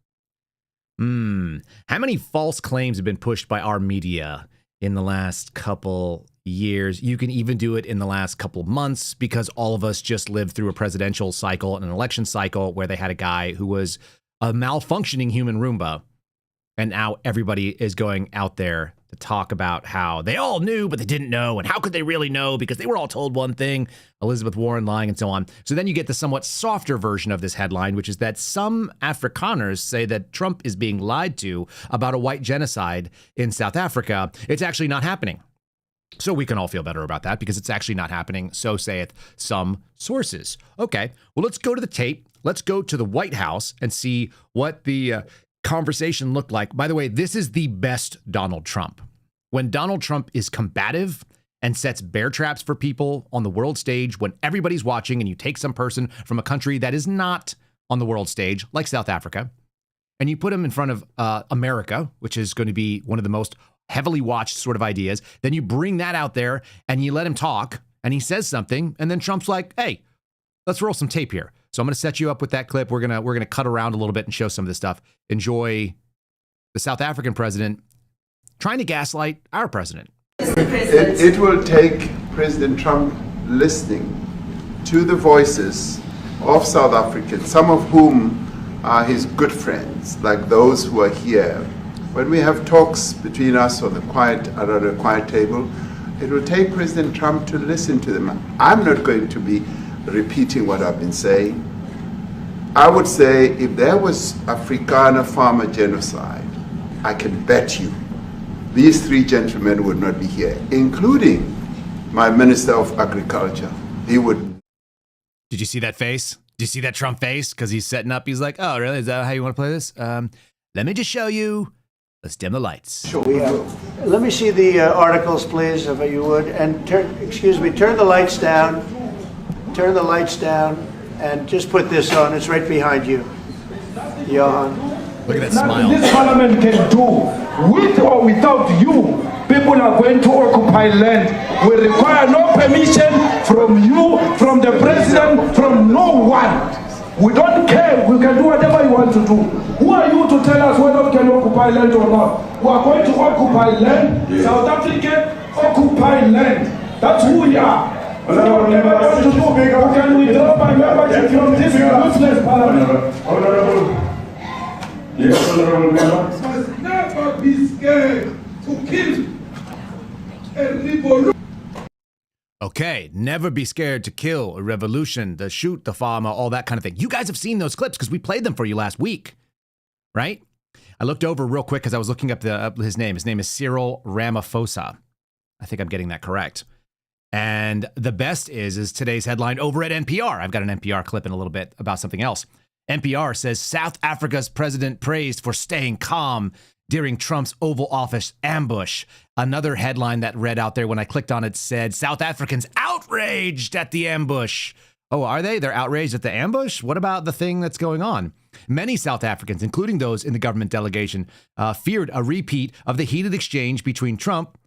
How many false claims have been pushed by our media in the last couple years? You can even do it in the last couple months because all of us just lived through a presidential cycle and an election cycle where they had a guy who was a malfunctioning human Roomba. And now everybody is going out there to talk about how they all knew, but they didn't know. And how could they really know? Because they were all told one thing, Elizabeth Warren lying and so on. So then you get the somewhat softer version of this headline, which is that some Afrikaners say that Trump is being lied to about a white genocide in South Africa. It's actually not happening. So we can all feel better about that because it's actually not happening. So saith some sources. Okay, well, let's go to the tape. Let's go to the White House and see what the conversation looked like. By the way, this is the best Donald Trump. When Donald Trump is combative and sets bear traps for people on the world stage, when everybody's watching and you take some person from a country that is not on the world stage, like South Africa, and you put him in front of America, which is going to be one of the most heavily watched sort of ideas, then you bring that out there and you let him talk and he says something. And then Trump's like, hey, let's roll some tape here. So I'm going to set you up with that clip. We're going to cut around a little bit and show some of this stuff. Enjoy the South African president trying to gaslight our president. It will take President Trump listening to the voices of South Africans, some of whom are his good friends, like those who are here. When we have talks between us on the quiet table, it will take President Trump to listen to them. I'm not going to be repeating what I've been saying. I would say if there was Afrikaner farmer genocide, I can bet you these three gentlemen would not be here, including my Minister of Agriculture. He would. Did you see that face? Did you see that Trump face? Because he's setting up. He's like, oh, really? Is that how you want to play this? Let me just show you. Let's dim the lights. Sure. Let me see the articles, please, if you would. And turn the lights down. Turn the lights down and just put this on. It's right behind you, Johan. Look at that smile. This parliament can do, with or without you, people are going to occupy land. We require no permission from you, from the president, from no one. We don't care. We can do whatever you want to do. Who are you to tell us whether we can occupy land or not? We are going to occupy land. South African occupy land. That's who we are. Honorable member, can we drop my membership from this useless parliament? Honorable. Yes, honorable member. Must never be scared to kill a revolution. Okay, never be scared to kill a revolution, to shoot the farmer, all that kind of thing. You guys have seen those clips because we played them for you last week, right? I looked over real quick because I was looking up his name. His name is Cyril Ramaphosa. I think I'm getting that correct. And the best is today's headline over at NPR. I've got an NPR clip in a little bit about something else. NPR says South Africa's president praised for staying calm during Trump's Oval Office ambush. Another headline that read out there when I clicked on it said, South Africans outraged at the ambush. Oh, are they? They're outraged at the ambush? What about the thing that's going on? Many South Africans, including those in the government delegation, feared a repeat of the heated exchange between Trump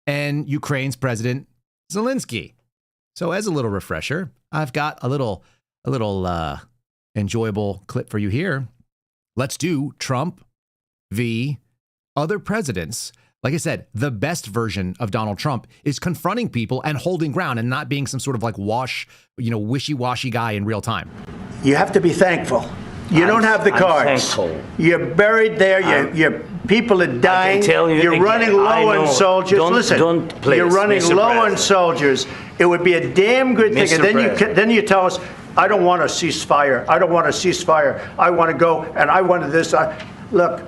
and Ukraine's President Zelensky. So as a little refresher, I've got a little enjoyable clip for you here. Let's do Trump v. other presidents. Like I said, the best version of Donald Trump is confronting people and holding ground and not being some sort of like wishy-washy guy in real time. You have to be thankful. You don't have the cards. You're buried there. Your people are dying. You're running low on soldiers. Listen, you're running low on soldiers. It would be a damn good thing. And then you tell us, I don't want a ceasefire. I don't want a ceasefire. I want to go and I wanted this. Look,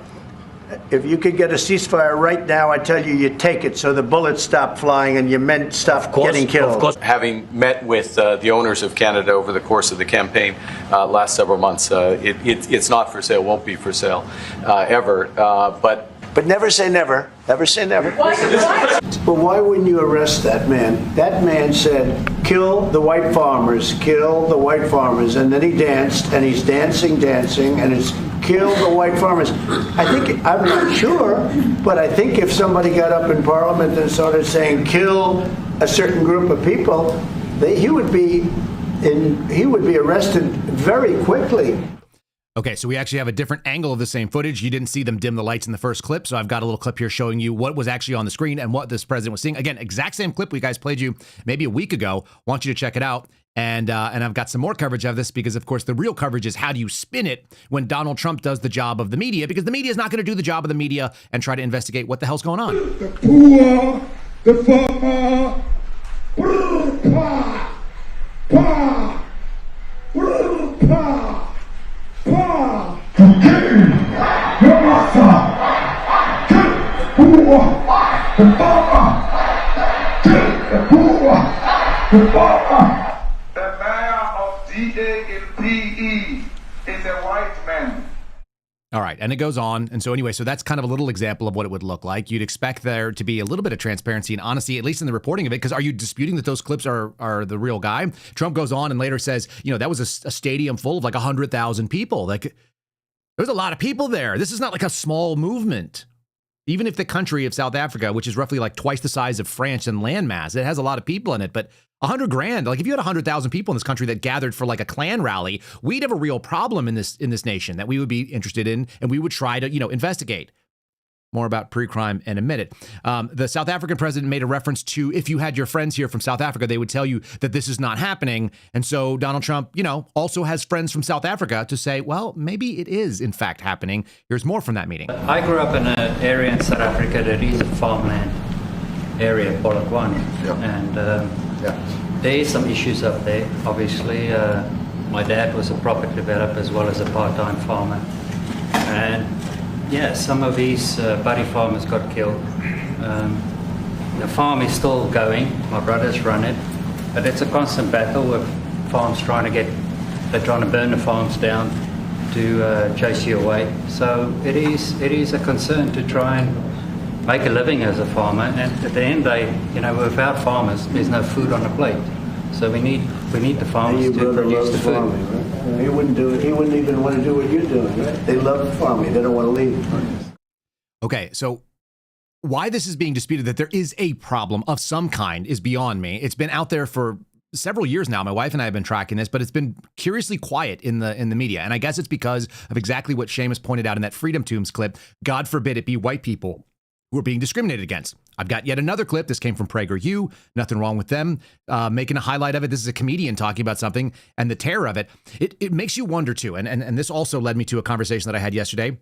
if you could get a ceasefire right now, I tell you, you take it so the bullets stop flying and your men stop getting killed. Of course, having met with the owners of Canada over the course of the campaign last several months, it's not for sale, won't be for sale ever. But never say never. Never say never. But why wouldn't you arrest that man? That man said, kill the white farmers, kill the white farmers. And then he danced, and he's dancing, and it's kill the white farmers. I'm not sure, but I think if somebody got up in Parliament and started saying kill a certain group of people, he would be arrested very quickly. Okay, so we actually have a different angle of the same footage. You didn't see them dim the lights in the first clip, so I've got a little clip here showing you what was actually on the screen and what this president was seeing. Again, exact same clip we guys played you maybe a week ago. Want you to check it out. And I've got some more coverage of this because, of course, the real coverage is how do you spin it when Donald Trump does the job of the media, because the media is not going to do the job of the media and try to investigate what the hell's going on. The poor, the farmer, pa, pa, pa. To kill your master, kill the poor, the farmer, kill the poor, the farmer. The mayor of DA in PE is a white man. All right, and it goes on. And so anyway, so that's kind of a little example of what it would look like. You'd expect there to be a little bit of transparency and honesty, at least in the reporting of it, because are you disputing that those clips are the real guy? Trump goes on and later says, that was a stadium full of like 100,000 people. Like, there's a lot of people there. This is not like a small movement. Even if the country of South Africa, which is roughly like twice the size of France in landmass, it has a lot of people in it, but 100 grand, like if you had 100,000 people in this country that gathered for like a Klan rally, we'd have a real problem in this nation that we would be interested in and we would try to, investigate. More about pre-crime in a minute. The South African president made a reference to if you had your friends here from South Africa, they would tell you that this is not happening. And so Donald Trump, also has friends from South Africa to say, well, maybe it is in fact happening. Here's more from that meeting. I grew up in an area in South Africa that is a farmland area, Polokwane. Yeah. And there is some issues up there. Obviously, my dad was a property developer as well as a part-time farmer. And some of these buddy farmers got killed. The farm is still going. My brothers run it, but it's a constant battle with farms they're trying to burn the farms down to chase you away. So it is a concern to try and make a living as a farmer. And at the end of the day, without farmers, there's no food on the plate. So we need the farmers to produce the food. Farming, right? He wouldn't do it. He wouldn't even want to do what you're doing, right? They love farming. They don't want to leave. Okay, so why this is being disputed, that there is a problem of some kind, is beyond me. It's been out there for several years now. My wife and I have been tracking this, but it's been curiously quiet in the media. And I guess it's because of exactly what Seamus pointed out in that Freedom Tombs clip. God forbid it be white people who are being discriminated against. I've got yet another clip. This came from PragerU. Nothing wrong with them making a highlight of it. This is a comedian talking about something and the terror of it. It makes you wonder, too. And this also led me to a conversation that I had yesterday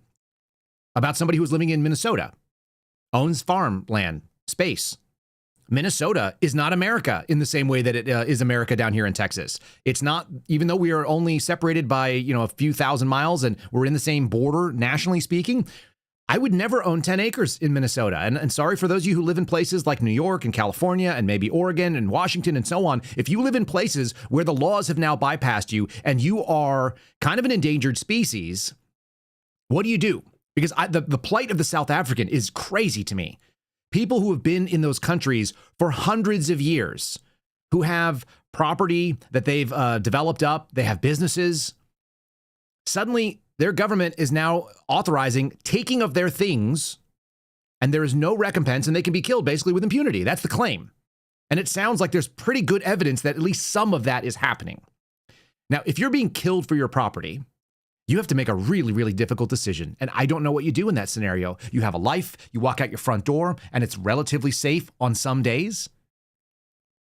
about somebody who was living in Minnesota, owns farmland, space. Minnesota is not America in the same way that it is America down here in Texas. It's not, even though we are only separated by, a few thousand miles and we're in the same border, nationally speaking, I would never own 10 acres in Minnesota. And sorry for those of you who live in places like New York and California and maybe Oregon and Washington and so on. If you live in places where the laws have now bypassed you and you are kind of an endangered species, what do you do? Because the plight of the South African is crazy to me. People who have been in those countries for hundreds of years, who have property that they've developed up, they have businesses. Suddenly, their government is now authorizing taking of their things, and there is no recompense, and they can be killed basically with impunity. That's the claim. And it sounds like there's pretty good evidence that at least some of that is happening. Now, if you're being killed for your property, you have to make a really, really difficult decision. And I don't know what you do in that scenario. You have a life, you walk out your front door, and it's relatively safe on some days.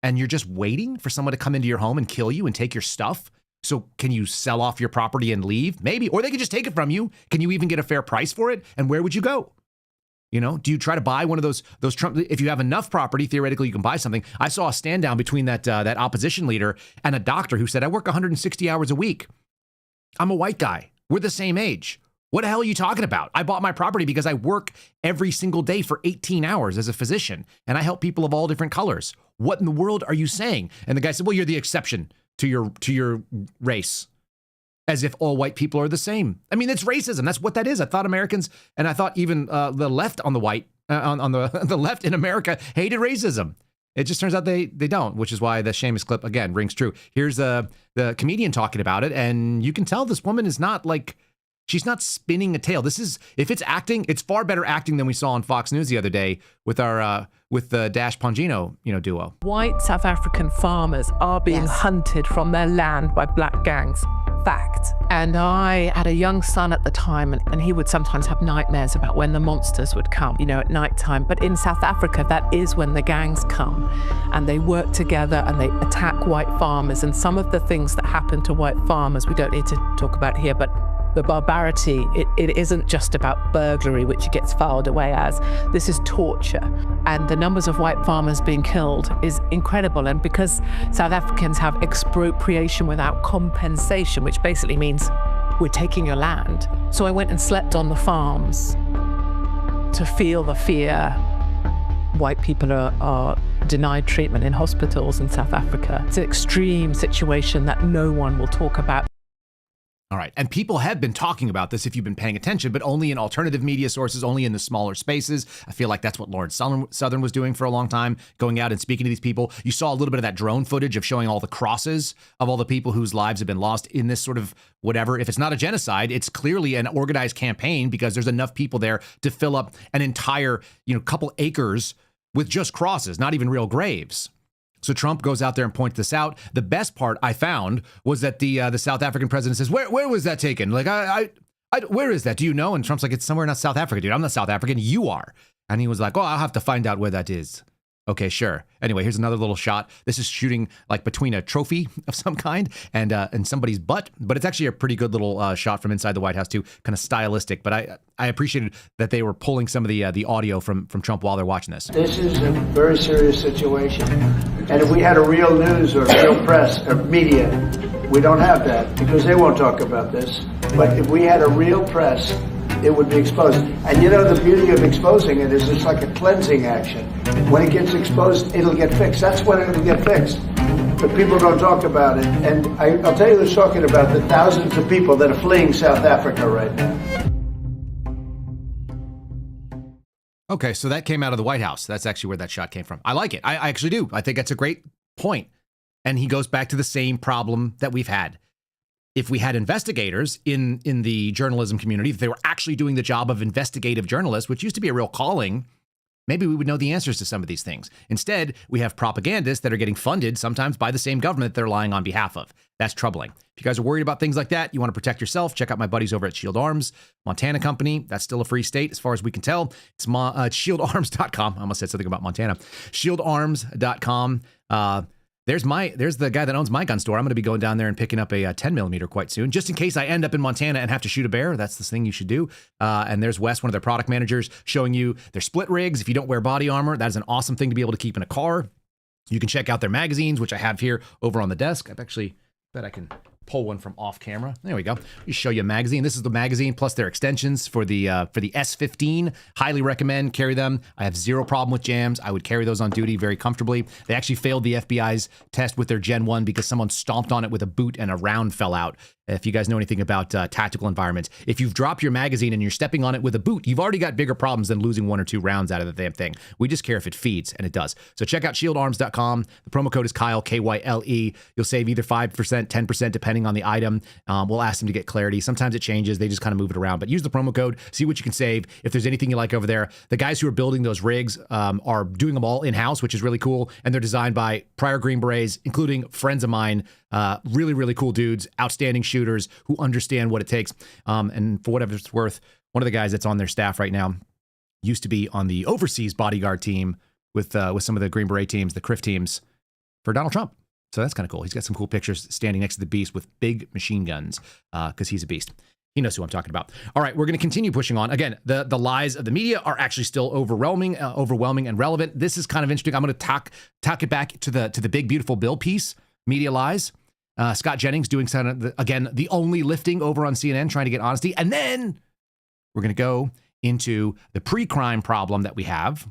And you're just waiting for someone to come into your home and kill you and take your stuff. So can you sell off your property and leave? Maybe. Or they could just take it from you. Can you even get a fair price for it? And where would you go? Do you try to buy one of those Trump? If you have enough property, theoretically, you can buy something. I saw a stand down between that opposition leader and a doctor who said, I work 160 hours a week. I'm a white guy. We're the same age. What the hell are you talking about? I bought my property because I work every single day for 18 hours as a physician, and I help people of all different colors. What in the world are you saying? And the guy said, well, you're the exception to your race, as if all white people are the same. I mean, it's racism. That's what that is. I thought Americans, and I thought even the left on the the left in America hated racism. It just turns out they don't, which is why the Seamus clip, again, rings true. Here's the comedian talking about it, and you can tell this woman is not she's not spinning a tale. This is, if it's acting, it's far better acting than we saw on Fox News the other day with the Dash Pongino, duo. White South African farmers are being hunted from their land by black gangs. Fact. And I had a young son at the time, and he would sometimes have nightmares about when the monsters would come, at nighttime. But in South Africa, that is when the gangs come, and they work together and they attack white farmers. And some of the things that happen to white farmers, we don't need to talk about here, but the barbarity, it isn't just about burglary, which it gets filed away as. This is torture. And the numbers of white farmers being killed is incredible. And because South Africans have expropriation without compensation, which basically means we're taking your land. So I went and slept on the farms to feel the fear. White people are denied treatment in hospitals in South Africa. It's an extreme situation that no one will talk about. All right. And people have been talking about this if you've been paying attention, but only in alternative media sources, only in the smaller spaces. I feel like that's what Lawrence Southern was doing for a long time, going out and speaking to these people. You saw a little bit of that drone footage of showing all the crosses of all the people whose lives have been lost in this sort of whatever. If it's not a genocide, it's clearly an organized campaign because there's enough people there to fill up an entire, couple acres with just crosses, not even real graves. So Trump goes out there and points this out. The best part I found was that the South African president says, where was that taken? Like, where is that? Do you know? And Trump's like, it's somewhere in South Africa, dude. I'm not South African. You are. And he was like, oh, I'll have to find out where that is. Okay, sure. Anyway, here's another little shot. This is shooting like between a trophy of some kind and somebody's butt, but it's actually a pretty good little shot from inside the White House too, kind of stylistic. But I appreciated that they were pulling some of the audio from Trump while they're watching this. This is a very serious situation, and if we had a real news or real press or media, we don't have that because they won't talk about this. But if we had a real press, it would be exposed. And the beauty of exposing it is it's like a cleansing action. When it gets exposed, it'll get fixed. That's when it'll get fixed. But people don't talk about it. And I'll tell you who's talking about the thousands of people that are fleeing South Africa right now. Okay, so that came out of the White House. That's actually where that shot came from. I like it. I actually do. I think that's a great point. And he goes back to the same problem that we've had. If we had investigators in the journalism community, if they were actually doing the job of investigative journalists, which used to be a real calling maybe we would know the answers to some of these things. Instead, we have propagandists that are getting funded sometimes by the same government they're lying on behalf of. That's troubling. If you guys are worried about things like that, you want to protect yourself, check out my buddies over at Shield Arms, Montana company. That's still a free state as far as we can tell. It's shieldarms.com. I almost said something about Montana. Shieldarms.com. There's the guy that owns my gun store. I'm going to be going down there and picking up a 10 millimeter quite soon, just in case I end up in Montana and have to shoot a bear. That's the thing you should do. And there's Wes, one of their product managers, showing you their split rigs. If you don't wear body armor, that is an awesome thing to be able to keep in a car. You can check out their magazines, which I have here over on the desk. I've actually bet I can pull one from off camera. There we go. We show you a magazine. This is the magazine plus their extensions for the S15. Highly recommend. Carry them. I have zero problem with jams. I would carry those on duty very comfortably. They actually failed the FBI's test with their Gen 1 because someone stomped on it with a boot and a round fell out. If you guys know anything about tactical environments, if you've dropped your magazine and you're stepping on it with a boot, you've already got bigger problems than losing 1 or 2 rounds out of the damn thing. We just care if it feeds, and it does. So check out shieldarms.com. The promo code is Kyle, Kyle. You'll save either 5%, 10%, depending on the item. We'll ask them to get clarity. Sometimes it changes. They just kind of move it around. But use the promo code, see what you can save. If there's anything you like over there, the guys who are building those rigs are doing them all in-house, which is really cool. And they're designed by prior Green Berets, including friends of mine. Really, really cool dudes, outstanding shooters who understand what it takes. And for whatever it's worth, one of the guys that's on their staff right now used to be on the overseas bodyguard team with some of the Green Beret teams, the CRIF teams for Donald Trump. So that's kind of cool. He's got some cool pictures standing next to the beast with big machine guns because he's a beast. He knows who I'm talking about. All right, we're going to continue pushing on. Again, the lies of the media are actually still overwhelming and relevant. This is kind of interesting. I'm going to talk it back to the big, beautiful bill piece, media lies. Scott Jennings doing again, the only lifting over on CNN, trying to get honesty. And then we're going to go into the pre-crime problem that we have.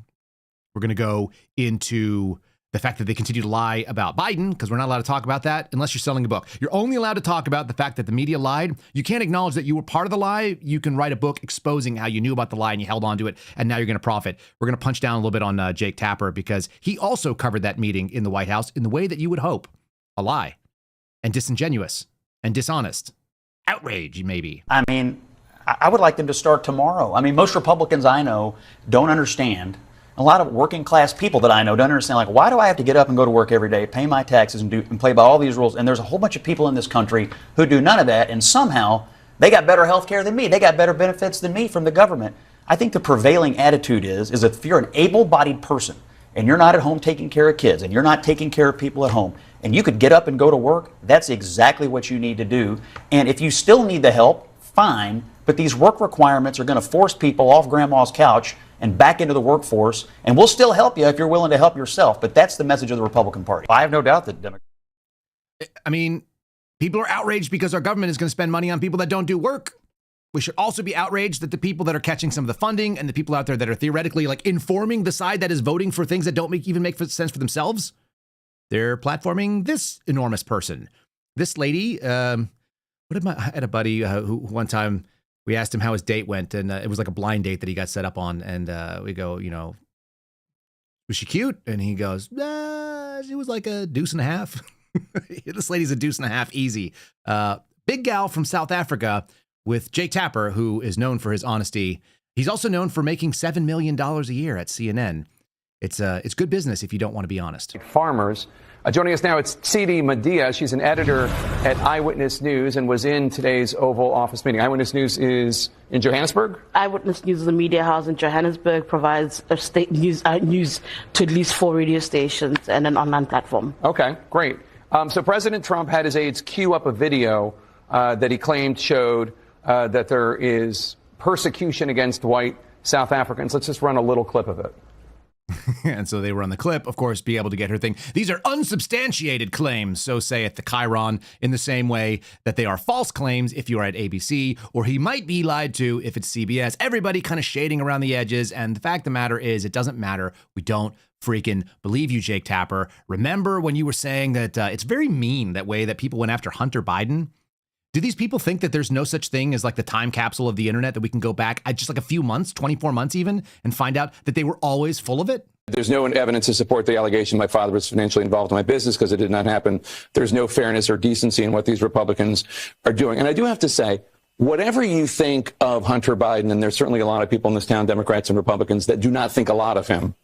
We're going to go into the fact that they continue to lie about Biden, because we're not allowed to talk about that unless you're selling a book. You're only allowed to talk about the fact that the media lied. You can't acknowledge that you were part of the lie. You can write a book exposing how you knew about the lie and you held on to it, and now you're going to profit. We're going to punch down a little bit on Jake Tapper because he also covered that meeting in the White House in the way that you would hope. A lie. And disingenuous and dishonest. Outrage, maybe. I mean, I would like them to start tomorrow. I mean, most Republicans I know don't understand. A lot of working class people that I know don't understand, like, why do I have to get up and go to work every day, pay my taxes, and play by all these rules? And there's a whole bunch of people in this country who do none of that, and somehow they got better health care than me. They got better benefits than me from the government. I think the prevailing attitude is if you're an able-bodied person and you're not at home taking care of kids and you're not taking care of people at home, and you could get up and go to work, that's exactly what you need to do. And if you still need the help, fine, but these work requirements are going to force people off grandma's couch and back into the workforce, and we'll still help you if you're willing to help yourself. But that's the message of the Republican Party. I have no doubt that Democrats... I mean, people are outraged because our government is going to spend money on people that don't do work. We should also be outraged that the people that are catching some of the funding and the people out there that are theoretically like informing the side that is voting for things that don't even make sense for themselves, they're platforming this enormous person. This lady, I had a buddy who one time we asked him how his date went, and it was like a blind date that he got set up on. And we go, was she cute? And he goes, she was like a deuce and a half. This lady's a deuce and a half easy. Big gal from South Africa with Jake Tapper, who is known for his honesty. He's also known for making $7 million a year at CNN. It's good business if you don't want to be honest. Farmers. Joining us now, it's C.D. Medea. She's an editor at Eyewitness News and was in today's Oval Office meeting. Eyewitness News is in Johannesburg? Eyewitness News is a media house in Johannesburg, provides state news to at least 4 radio stations and an online platform. Okay, great. So President Trump had his aides queue up a video that he claimed showed that there is persecution against white South Africans. Let's just run a little clip of it. And so they were on the clip, of course, be able to get her thing. These are unsubstantiated claims, so saith the Chiron, in the same way that they are false claims if you are at ABC, or he might be lied to if it's CBS. Everybody kind of shading around the edges, and the fact of the matter is, it doesn't matter. We don't freaking believe you, Jake Tapper. Remember when you were saying that it's very mean that way that people went after Hunter Biden? Do these people think that there's no such thing as like the time capsule of the internet, that we can go back just like a few months, 24 months even, and find out that they were always full of it? There's no evidence to support the allegation my father was financially involved in my business, because it did not happen. There's no fairness or decency in what these Republicans are doing. And I do have to say, whatever you think of Hunter Biden, and there's certainly a lot of people in this town, Democrats and Republicans, that do not think a lot of him,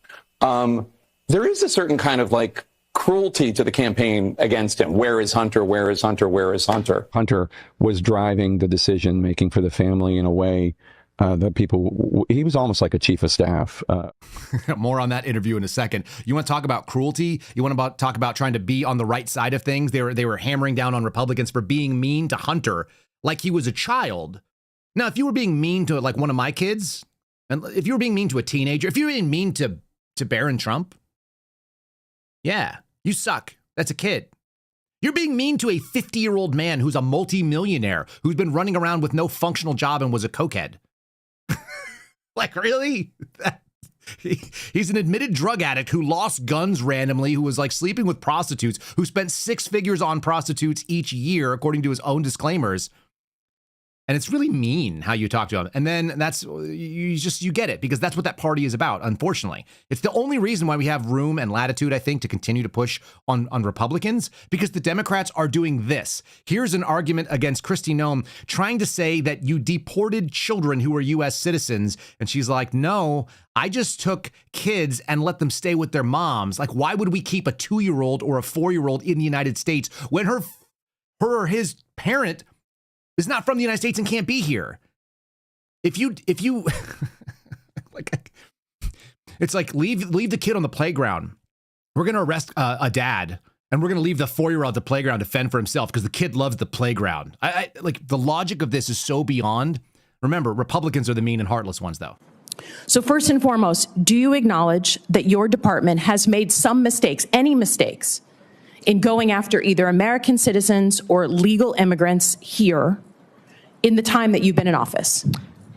there is a certain kind of like cruelty to the campaign against him. Where is Hunter? Where is Hunter? Where is Hunter? Hunter was driving the decision making for the family in a way that people, he was almost like a chief of staff. More on that interview in a second. You want to talk about cruelty? You want to talk about trying to be on the right side of things? They were hammering down on Republicans for being mean to Hunter like he was a child. Now, if you were being mean to like one of my kids, and if you were being mean to a teenager, if you were being mean to Barron Trump, yeah, you suck. That's a kid. You're being mean to a 50-year-old man who's a multi-millionaire, who's been running around with no functional job and was a cokehead. Like, really? He's an admitted drug addict who lost guns randomly, who was like sleeping with prostitutes, who spent 6 figures on prostitutes each year, according to his own disclaimers. And it's really mean how you talk to him. And then you get it, because that's what that party is about, unfortunately. It's the only reason why we have room and latitude, I think, to continue to push on Republicans, because the Democrats are doing this. Here's an argument against Kristi Noem trying to say that you deported children who were U.S. citizens. And she's like, no, I just took kids and let them stay with their moms. Like, why would we keep a 2-year-old or a 4-year-old in the United States when her or his parent is not from the United States and can't be here? If you like, it's like leave the kid on the playground. We're going to arrest a dad, and we're going to leave the 4-year-old at the playground to fend for himself because the kid loves the playground. I like, the logic of this is so beyond. Remember, Republicans are the mean and heartless ones, though. So first and foremost, do you acknowledge that your department has made some mistakes, any mistakes, in going after either American citizens or legal immigrants here in the time that you've been in office?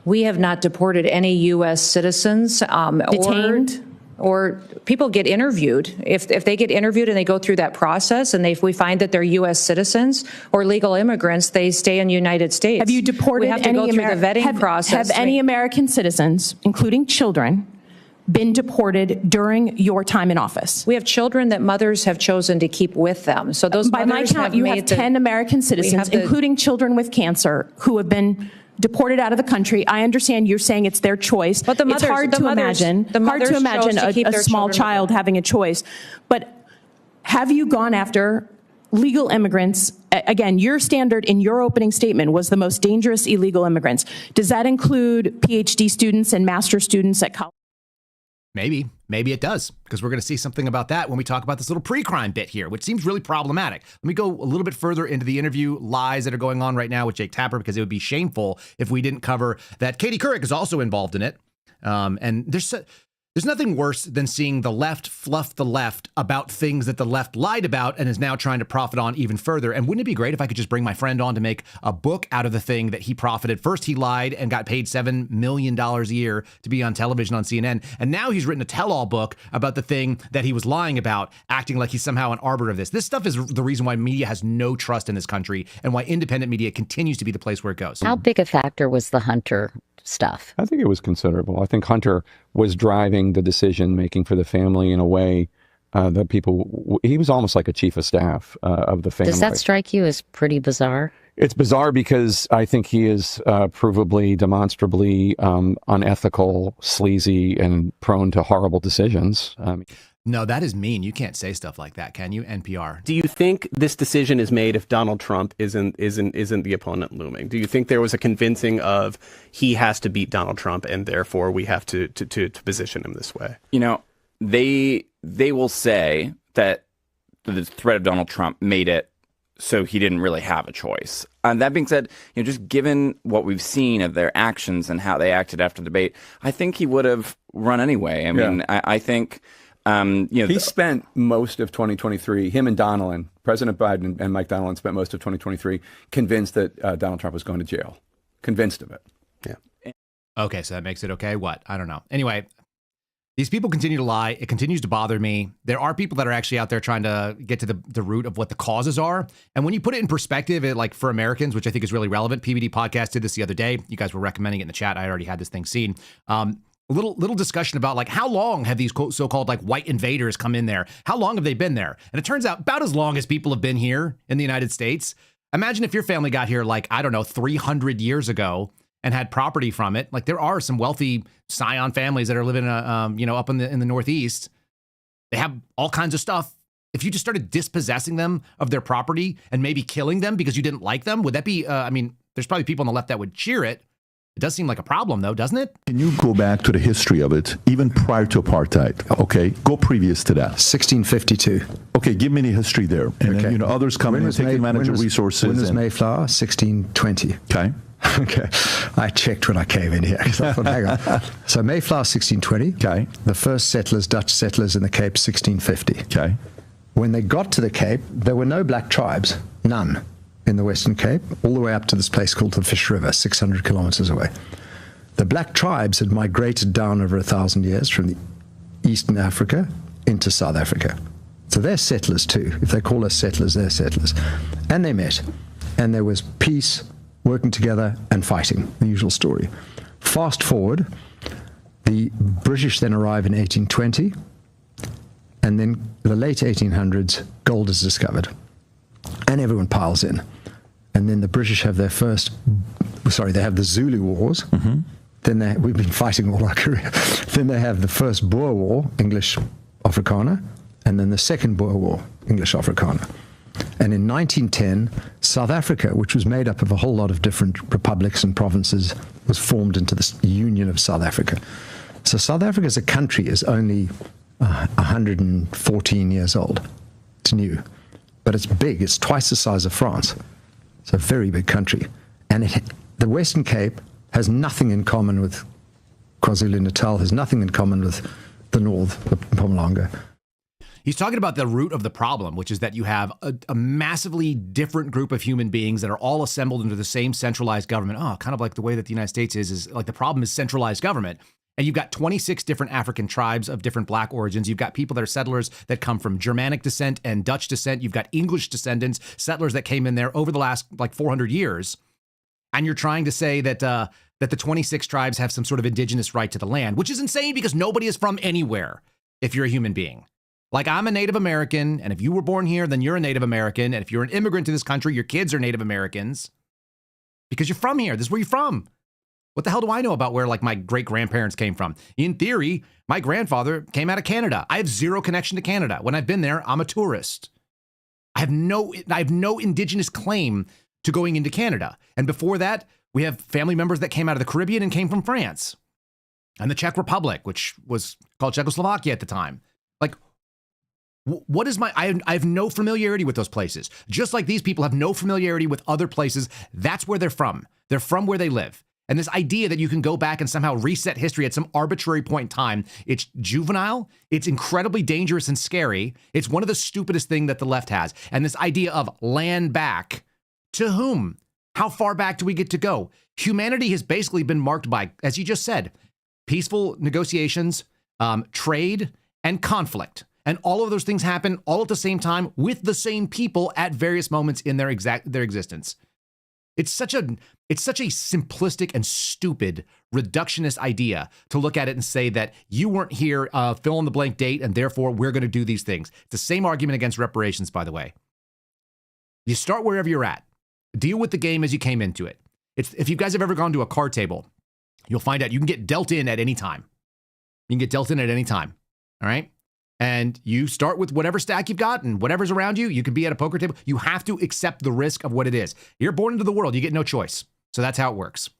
We have not deported any U.S. citizens. Detained? Or people get interviewed. If they get interviewed and they go through that process, and if we find that they're U.S. citizens or legal immigrants, they stay in the United States. Have you deported we have to go through the vetting process. Have any American citizens, including children, been deported during your time in office? We have children that mothers have chosen to keep with them. So those by my count, you have 10 American citizens, including children with cancer, who have been deported out of the country. I understand you're saying it's their choice. But it's hard to imagine a small child having a choice. But have you gone after legal immigrants? Again, your standard in your opening statement was the most dangerous illegal immigrants. Does that include PhD students and master's students at college? Maybe it does, because we're going to see something about that when we talk about this little pre-crime bit here, which seems really problematic. Let me go a little bit further into the interview lies that are going on right now with Jake Tapper, because it would be shameful if we didn't cover that Katie Couric is also involved in it. And there's nothing worse than seeing the left fluff the left about things that the left lied about and is now trying to profit on even further. And wouldn't it be great if I could just bring my friend on to make a book out of the thing that he profited? First, he lied and got paid $7 million a year to be on television on CNN. And now he's written a tell-all book about the thing that he was lying about, acting like he's somehow an arbiter of this. This stuff is the reason why media has no trust in this country and why independent media continues to be the place where it goes. How big a factor was the Hunter stuff? I think it was considerable. I think Hunter was driving the decision making for the family in a way that people, he was almost like a chief of staff of the family. Does that strike you as pretty bizarre? It's bizarre because I think he is provably, demonstrably unethical, sleazy, and prone to horrible decisions. No, that is mean. You can't say stuff like that, can you? NPR. Do you think this decision is made if Donald Trump isn't the opponent looming? Do you think there was a convincing of he has to beat Donald Trump and therefore we have to position him this way? You know, they will say that the threat of Donald Trump made it so he didn't really have a choice. That being said, you know, just given what we've seen of their actions and how they acted after the debate, I think he would have run anyway. I mean, I think. He spent most of 2023, him and Donilon, President Biden and Mike Donilon spent most of 2023 convinced that Donald Trump was going to jail. Convinced of it. Yeah. Okay, so that makes it okay? What? I don't know. Anyway, these people continue to lie. It continues to bother me. There are people that are actually out there trying to get to the root of what the causes are. And when you put it in perspective, like for Americans, which I think is really relevant, PBD Podcast did this the other day. You guys were recommending it in the chat. I already had this thing seen. A little discussion about like how long have these so-called like white invaders come in there? How long have they been there? And it turns out about as long as people have been here in the United States. Imagine if your family got here, like, I don't know, 300 years ago and had property from it. Like, there are some wealthy scion families that are living, up in the Northeast. They have all kinds of stuff. If you just started dispossessing them of their property and maybe killing them because you didn't like them, would that be, there's probably people on the left that would cheer it. It does seem like a problem, though, doesn't it? Can you go back to the history of it, even prior to apartheid? Okay, go previous to that. 1652. Okay, give me the history there. And then, others come in and take advantage of resources. When was Mayflower? 1620. Okay. Okay. I checked when I came in here. I thought, hang on. So Mayflower, 1620. Okay. The first settlers, Dutch settlers in the Cape, 1650. Okay. When they got to the Cape, there were no black tribes. None. In the Western Cape, all the way up to this place called the Fish River, 600 kilometers away. The black tribes had migrated down over 1,000 years from the Eastern Africa into South Africa. So they're settlers too. If they call us settlers, they're settlers. And they met. And there was peace, working together, and fighting, the usual story. Fast forward, the British then arrive in 1820, and then the late 1800s, gold is discovered. And everyone piles in. And then the British have their they have the Zulu Wars. Mm-hmm. Then we've been fighting all our career. Then they have the first Boer War, English Afrikaner, and then the second Boer War, English Afrikaner. And in 1910, South Africa, which was made up of a whole lot of different republics and provinces, was formed into the Union of South Africa. So South Africa as a country is only 114 years old. It's new. But it's big. It's twice the size of France. It's a very big country. And the Western Cape has nothing in common with KwaZulu-Natal, has nothing in common with the North, the Mpumalanga. He's talking about the root of the problem, which is that you have a massively different group of human beings that are all assembled into the same centralized government. Oh, kind of like the way that the United States is like the problem is centralized government. And you've got 26 different African tribes of different black origins. You've got people that are settlers that come from Germanic descent and Dutch descent. You've got English descendants, settlers that came in there over the last 400 years. And you're trying to say that that the 26 tribes have some sort of indigenous right to the land, which is insane because nobody is from anywhere if you're a human being. Like, I'm a Native American, and if you were born here, then you're a Native American. And if you're an immigrant to this country, your kids are Native Americans because you're from here. This is where you're from. What the hell do I know about where my great-grandparents came from? In theory, my grandfather came out of Canada. I have zero connection to Canada. When I've been there, I'm a tourist. I have no indigenous claim to going into Canada. And before that, we have family members that came out of the Caribbean and came from France and the Czech Republic, which was called Czechoslovakia at the time. What is I have no familiarity with those places. Just like these people have no familiarity with other places. That's where they're from. They're from where they live. And this idea that you can go back and somehow reset history at some arbitrary point in time, it's juvenile, it's incredibly dangerous and scary. It's one of the stupidest things that the left has. And this idea of land back, to whom? How far back do we get to go? Humanity has basically been marked by, as you just said, peaceful negotiations, trade, and conflict. And all of those things happen all at the same time with the same people at various moments in their existence. It's such a simplistic and stupid reductionist idea to look at it and say that you weren't here, fill in the blank date, and therefore we're going to do these things. It's the same argument against reparations, by the way. You start wherever you're at. Deal with the game as you came into it. If you guys have ever gone to a card table, you'll find out you can get dealt in at any time. You can get dealt in at any time. All right? And you start with whatever stack you've got and whatever's around you. You could be at a poker table. You have to accept the risk of what it is. You're born into the world. You get no choice. So that's how it works.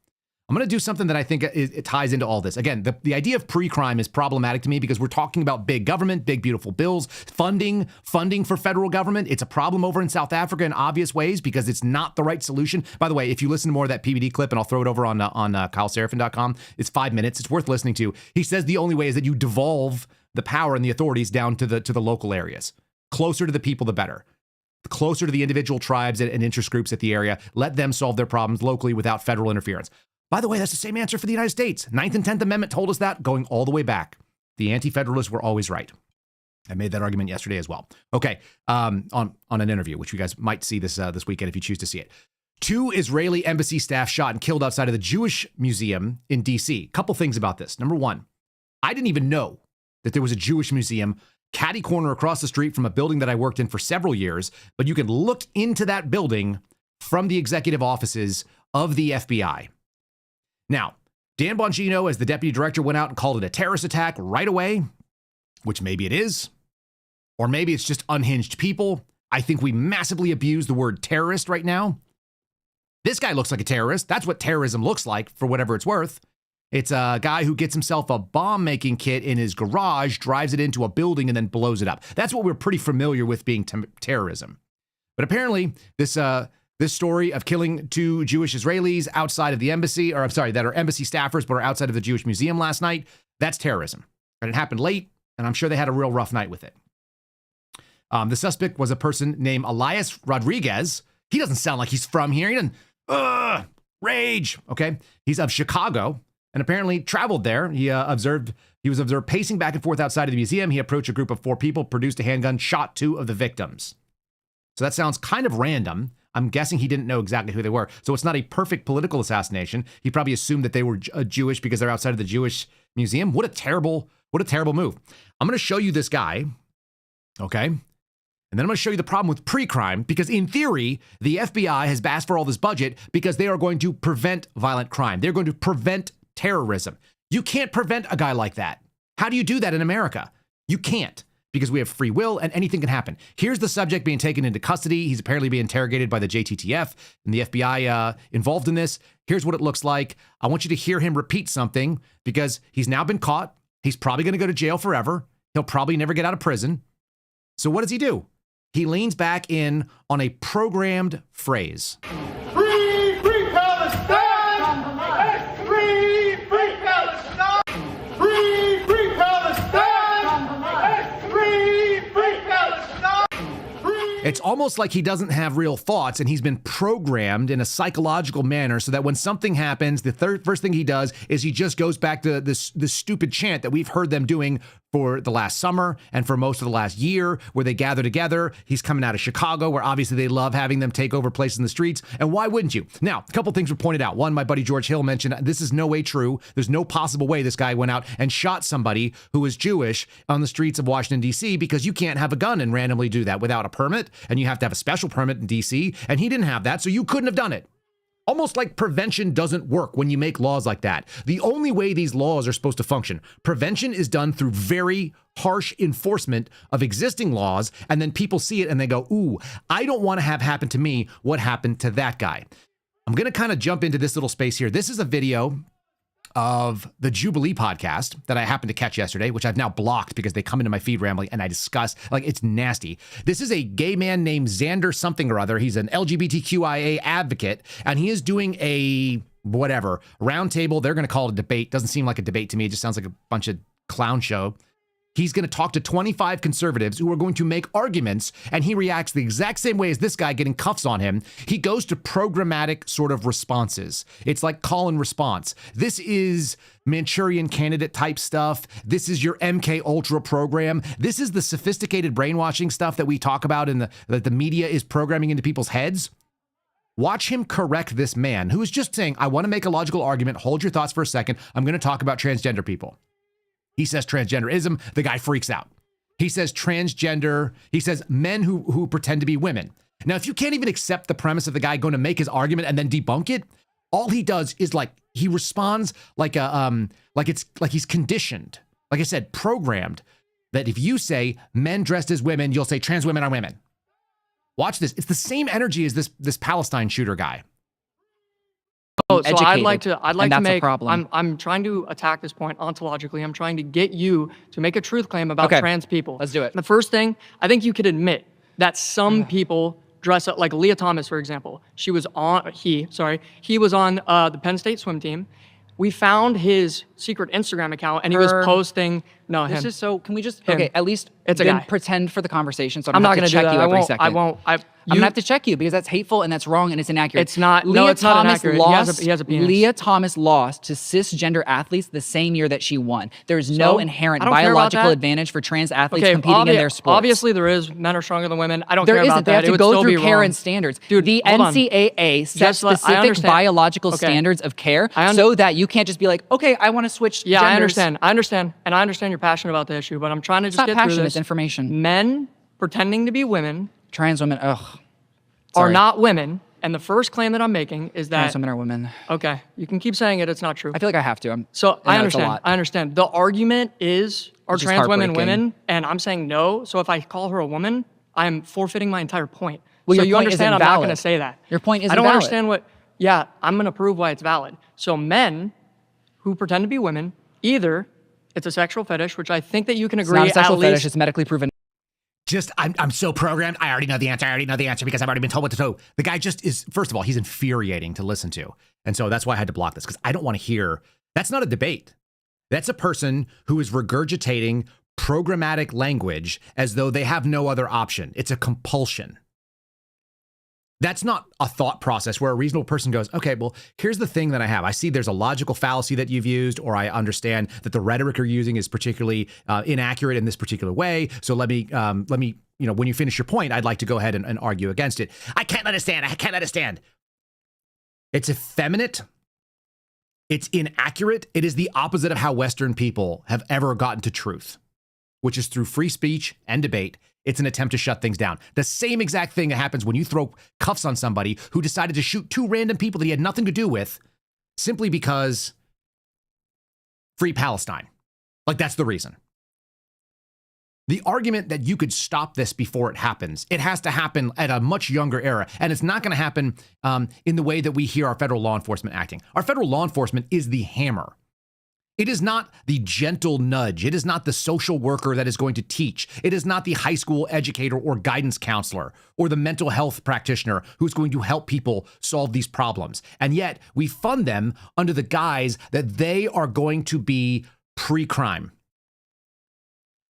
I'm going to do something that I think it ties into all this. Again, the idea of pre-crime is problematic to me because we're talking about big government, big, beautiful bills, funding for federal government. It's a problem over in South Africa in obvious ways because it's not the right solution. By the way, if you listen to more of that PBD clip, and I'll throw it over on KyleSeraphin.com, it's 5 minutes. It's worth listening to. He says the only way is that you devolve the power and the authorities down to the local areas. Closer to the people, the better. Closer to the individual tribes and interest groups at the area. Let them solve their problems locally without federal interference. By the way, that's the same answer for the United States. 9th and 10th Amendment told us that going all the way back. The anti-federalists were always right. I made that argument yesterday as well. Okay, on an interview, which you guys might see this weekend if you choose to see it. 2 Israeli embassy staff shot and killed outside of the Jewish Museum in D.C. Couple things about this. Number one, I didn't even know that there was a Jewish museum catty corner across the street from a building that I worked in for several years, but you can look into that building from the executive offices of the FBI. Now, Dan Bongino, as the deputy director, went out and called it a terrorist attack right away, which maybe it is, or maybe it's just unhinged people. I think we massively abuse the word terrorist right now. This guy looks like a terrorist. That's what terrorism looks like, for whatever it's worth. It's a guy who gets himself a bomb-making kit in his garage, drives it into a building, and then blows it up. That's what we're pretty familiar with being terrorism. But apparently, this story of killing 2 Jewish Israelis outside of the embassy, or I'm sorry, that are embassy staffers but are outside of the Jewish museum last night, that's terrorism. And it happened late, and I'm sure they had a real rough night with it. The suspect was a person named Elias Rodriguez. He doesn't sound like he's from here. He doesn't, rage, okay? He's of Chicago and apparently traveled there. He was observed pacing back and forth outside of the museum. He approached a group of 4 people, produced a handgun, shot 2 of the victims. So that sounds kind of random. I'm guessing he didn't know exactly who they were. So it's not a perfect political assassination. He probably assumed that they were Jewish because they're outside of the Jewish museum. What a terrible move. I'm going to show you this guy, okay? And then I'm going to show you the problem with pre-crime, because in theory, the FBI has asked for all this budget because they are going to prevent violent crime. They're going to prevent terrorism. You can't prevent a guy like that. How do you do that in America? You can't, because we have free will and anything can happen. Here's the subject being taken into custody. He's apparently being interrogated by the JTTF and the FBI involved in this. Here's what it looks like. I want you to hear him repeat something because he's now been caught. He's probably going to go to jail forever. He'll probably never get out of prison. So what does he do? He leans back in on a programmed phrase. Free, free Palestine! Free, free Palestine! Free, free Palestine! Free, free Palestine! It's almost like he doesn't have real thoughts and he's been programmed in a psychological manner so that when something happens, the first thing he does is he just goes back to this stupid chant that we've heard them doing for the last summer and for most of the last year, where they gather together. He's coming out of Chicago, where obviously they love having them take over places in the streets. And why wouldn't you? Now, a couple things were pointed out. One, my buddy George Hill mentioned this is no way true. There's no possible way this guy went out and shot somebody who was Jewish on the streets of Washington, D.C., because you can't have a gun and randomly do that without a permit, and you have to have a special permit in D.C., and he didn't have that, so you couldn't have done it. Almost like prevention doesn't work when you make laws like that. The only way these laws are supposed to function, prevention is done through very harsh enforcement of existing laws, and then people see it and they go, ooh, I don't want to have happen to me what happened to that guy. I'm going to kind of jump into this little space here. This is a video of the Jubilee podcast that I happened to catch yesterday, which I've now blocked because they come into my feed rambling and I discuss, like, it's nasty. This is a gay man named Xander something or other. He's an LGBTQIA advocate, and he is doing a whatever roundtable. They're going to call it a debate. Doesn't seem like a debate to me. It just sounds like a bunch of clown show. He's going to talk to 25 conservatives who are going to make arguments, and he reacts the exact same way as this guy getting cuffs on him. He goes to programmatic sort of responses. It's like call and response. This is Manchurian Candidate type stuff. This is your MK Ultra program. This is the sophisticated brainwashing stuff that we talk about and that the media is programming into people's heads. Watch him correct this man who is just saying, I want to make a logical argument. Hold your thoughts for a second. I'm going to talk about transgender people. He says transgenderism. The guy freaks out. He says transgender. He says men who pretend to be women. Now, if you can't even accept the premise of the guy going to make his argument and then debunk it, all he does is he responds like he's conditioned. Like I said, programmed that if you say men dressed as women, you'll say trans women are women. Watch this. It's the same energy as this Palestine shooter guy. Oh, so I'd like to make, I'm trying to attack this point ontologically. I'm trying to get you to make a truth claim about trans people. Let's do it. The first thing, I think you could admit that some people dress up, like Leah Thomas, for example. He was on the Penn State swim team. We found his secret Instagram account, and he was posting, This is so, can we just, okay, at least it's a guy. Pretend for the conversation, so I'm not going to check you every second. I'm going to have to check you because that's hateful and that's wrong and it's inaccurate. It's not, it's not inaccurate. He has a penis. Leah Thomas lost to cisgender athletes the same year that she won. There's no inherent biological advantage for trans athletes competing in their sports. Obviously there is. Men are stronger than women. I don't care about that. They have to go through care and standards. Dude, the NCAA sets specific biological standards of care so that you can't just be like, okay, I want to switch genders. I understand. And I understand you're passionate about the issue, but I'm trying to just get through this. It's information. Men pretending to be women. Trans women, are not women, And the first claim that I'm making is that Trans women are women. Okay, you can keep saying it. It's not true. I feel like I have to. I understand. I understand. The argument is, are trans women women? And I'm saying no. So if I call her a woman, I'm forfeiting my entire point. Well, so your you point understand isn't I'm not valid. going to say that. Your point isn't I don't valid. understand what. Yeah, I'm going to prove why it's valid. So men who pretend to be women, either it's a sexual fetish, which I think that you can agree. It's not a sexual at fetish. least, It's medically proven. I'm so programmed. I already know the answer because I've already been told what to do. The guy just is, first of all, he's infuriating to listen to. And so that's why I had to block this, because I don't want to hear, that's not a debate. That's a person who is regurgitating programmatic language as though they have no other option. It's a compulsion. That's not a thought process where a reasonable person goes, okay, well, here's the thing that I have. I see there's a logical fallacy that you've used, or I understand that the rhetoric you're using is particularly inaccurate in this particular way. So let me, when you finish your point, I'd like to go ahead and argue against it. I can't understand. It's effeminate. It's inaccurate. It is the opposite of how Western people have ever gotten to truth, which is through free speech and debate. It's an attempt to shut things down. The same exact thing that happens when you throw cuffs on somebody who decided to shoot two random people that he had nothing to do with simply because free Palestine. Like, that's the reason. The argument that you could stop this before it happens, it has to happen at a much younger era. And it's not going to happen in the way that we hear our federal law enforcement acting. Our federal law enforcement is the hammer. It is not the gentle nudge. It is not the social worker that is going to teach. It is not the high school educator or guidance counselor or the mental health practitioner who's going to help people solve these problems. And yet we fund them under the guise that they are going to be pre-crime.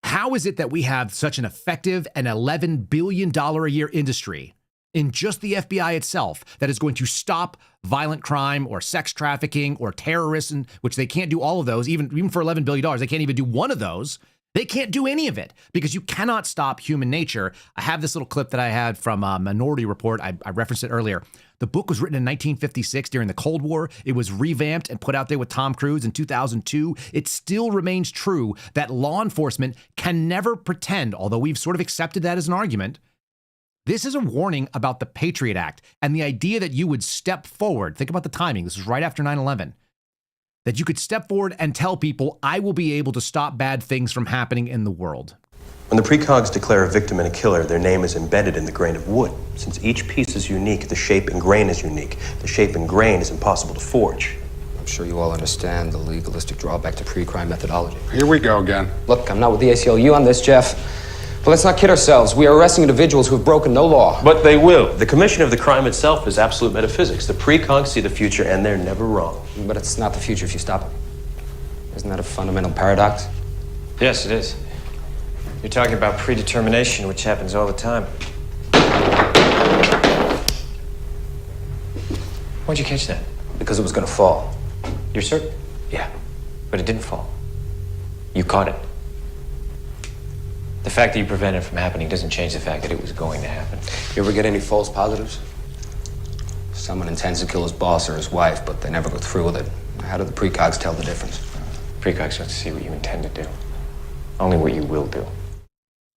How is it that we have such an effective and $11 billion a year industry in just the FBI itself that is going to stop violent crime or sex trafficking or terrorism, which they can't do all of those, even for $11 billion, they can't even do one of those. They can't do any of it because you cannot stop human nature. I have this little clip that I had from Minority Report. I referenced it earlier. The book was written in 1956 during the Cold War. It was revamped and put out there with Tom Cruise in 2002. It still remains true that law enforcement can never pretend, although we've sort of accepted that as an argument. This is a warning about the Patriot Act and the idea that you would step forward. Think about the timing. This was right after 9/11. That you could step forward and tell people, I will be able to stop bad things from happening in the world. When the precogs declare a victim and a killer, their name is embedded in the grain of wood. Since each piece is unique, the shape and grain is unique. The shape and grain is impossible to forge. I'm sure you all understand the legalistic drawback to pre-crime methodology. Here we go again. Look, I'm not with the ACLU on this, Jeff. But let's not kid ourselves. We are arresting individuals who have broken no law. But they will. The commission of the crime itself is absolute metaphysics. The precogs see the future, and they're never wrong. But it's not the future if you stop it. Isn't that a fundamental paradox? Yes, it is. You're talking about predetermination, which happens all the time. Why'd you catch that? Because it was going to fall. You're certain? Yeah. But it didn't fall. You caught it. The fact that you prevented it from happening doesn't change the fact that it was going to happen. You ever get any false positives? Someone intends to kill his boss or his wife, but they never go through with it. How do the precogs tell the difference? Precogs don't see what you intend to do. Only what you will do.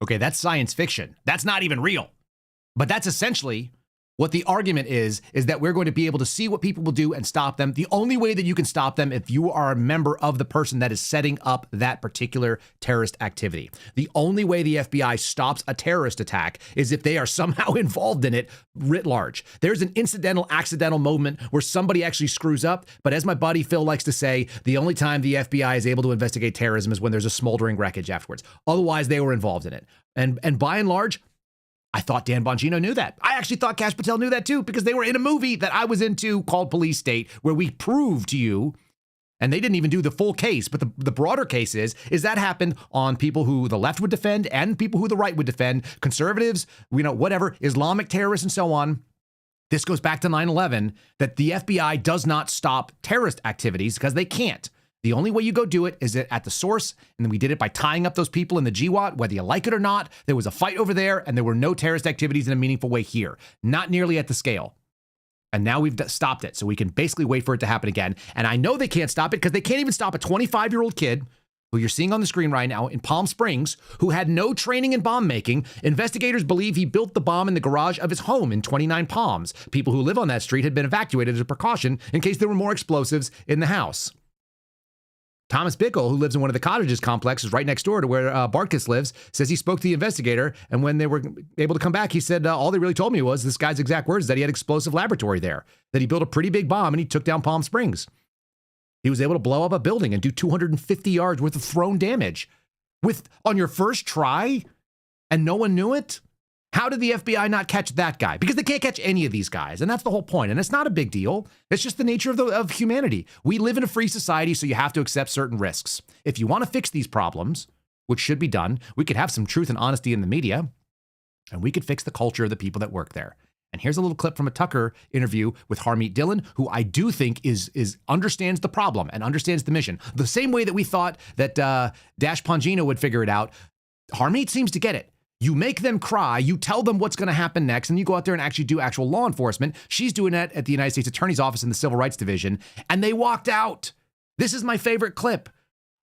Okay, that's science fiction. That's not even real. But that's essentially what the argument is that we're going to be able to see what people will do and stop them. The only way that you can stop them if you are a member of the person that is setting up that particular terrorist activity. The only way the FBI stops a terrorist attack is if they are somehow involved in it writ large. There's an incidental, accidental moment where somebody actually screws up. But as my buddy Phil likes to say, the only time the FBI is able to investigate terrorism is when there's a smoldering wreckage afterwards. Otherwise, they were involved in it. And by and large, I thought Dan Bongino knew that. I actually thought Kash Patel knew that too, because they were in a movie that I was into called Police State, where we proved to you, and they didn't even do the full case, but the broader case is that happened on people who the left would defend and people who the right would defend, conservatives, whatever, Islamic terrorists and so on. This goes back to 9/11, that the FBI does not stop terrorist activities because they can't. The only way you go do it is at the source, and then we did it by tying up those people in the GWAT, whether you like it or not. There was a fight over there, and there were no terrorist activities in a meaningful way here. Not nearly at the scale. And now we've stopped it, so we can basically wait for it to happen again. And I know they can't stop it because they can't even stop a 25-year-old kid who you're seeing on the screen right now in Palm Springs, who had no training in bomb making. Investigators believe he built the bomb in the garage of his home in 29 Palms. People who live on that street had been evacuated as a precaution in case there were more explosives in the house. Thomas Bickle, who lives in one of the cottages complexes right next door to where Bartkus lives, says he spoke to the investigator, and when they were able to come back, he said all they really told me was, this guy's exact words, that he had explosive laboratory there, that he built a pretty big bomb and he took down Palm Springs. He was able to blow up a building and do 250 yards worth of thrown damage on your first try, and no one knew it? How did the FBI not catch that guy? Because they can't catch any of these guys, and that's the whole point. And it's not a big deal. It's just the nature of humanity. We live in a free society, so you have to accept certain risks. If you want to fix these problems, which should be done, we could have some truth and honesty in the media, and we could fix the culture of the people that work there. And here's a little clip from a Tucker interview with Harmeet Dillon, who I do think understands the problem and understands the mission. The same way that we thought that Dash Pongino would figure it out, Harmeet seems to get it. You make them cry, you tell them what's going to happen next, and you go out there and actually do actual law enforcement. She's doing that at the United States Attorney's Office in the Civil Rights Division, and they walked out. This is my favorite clip.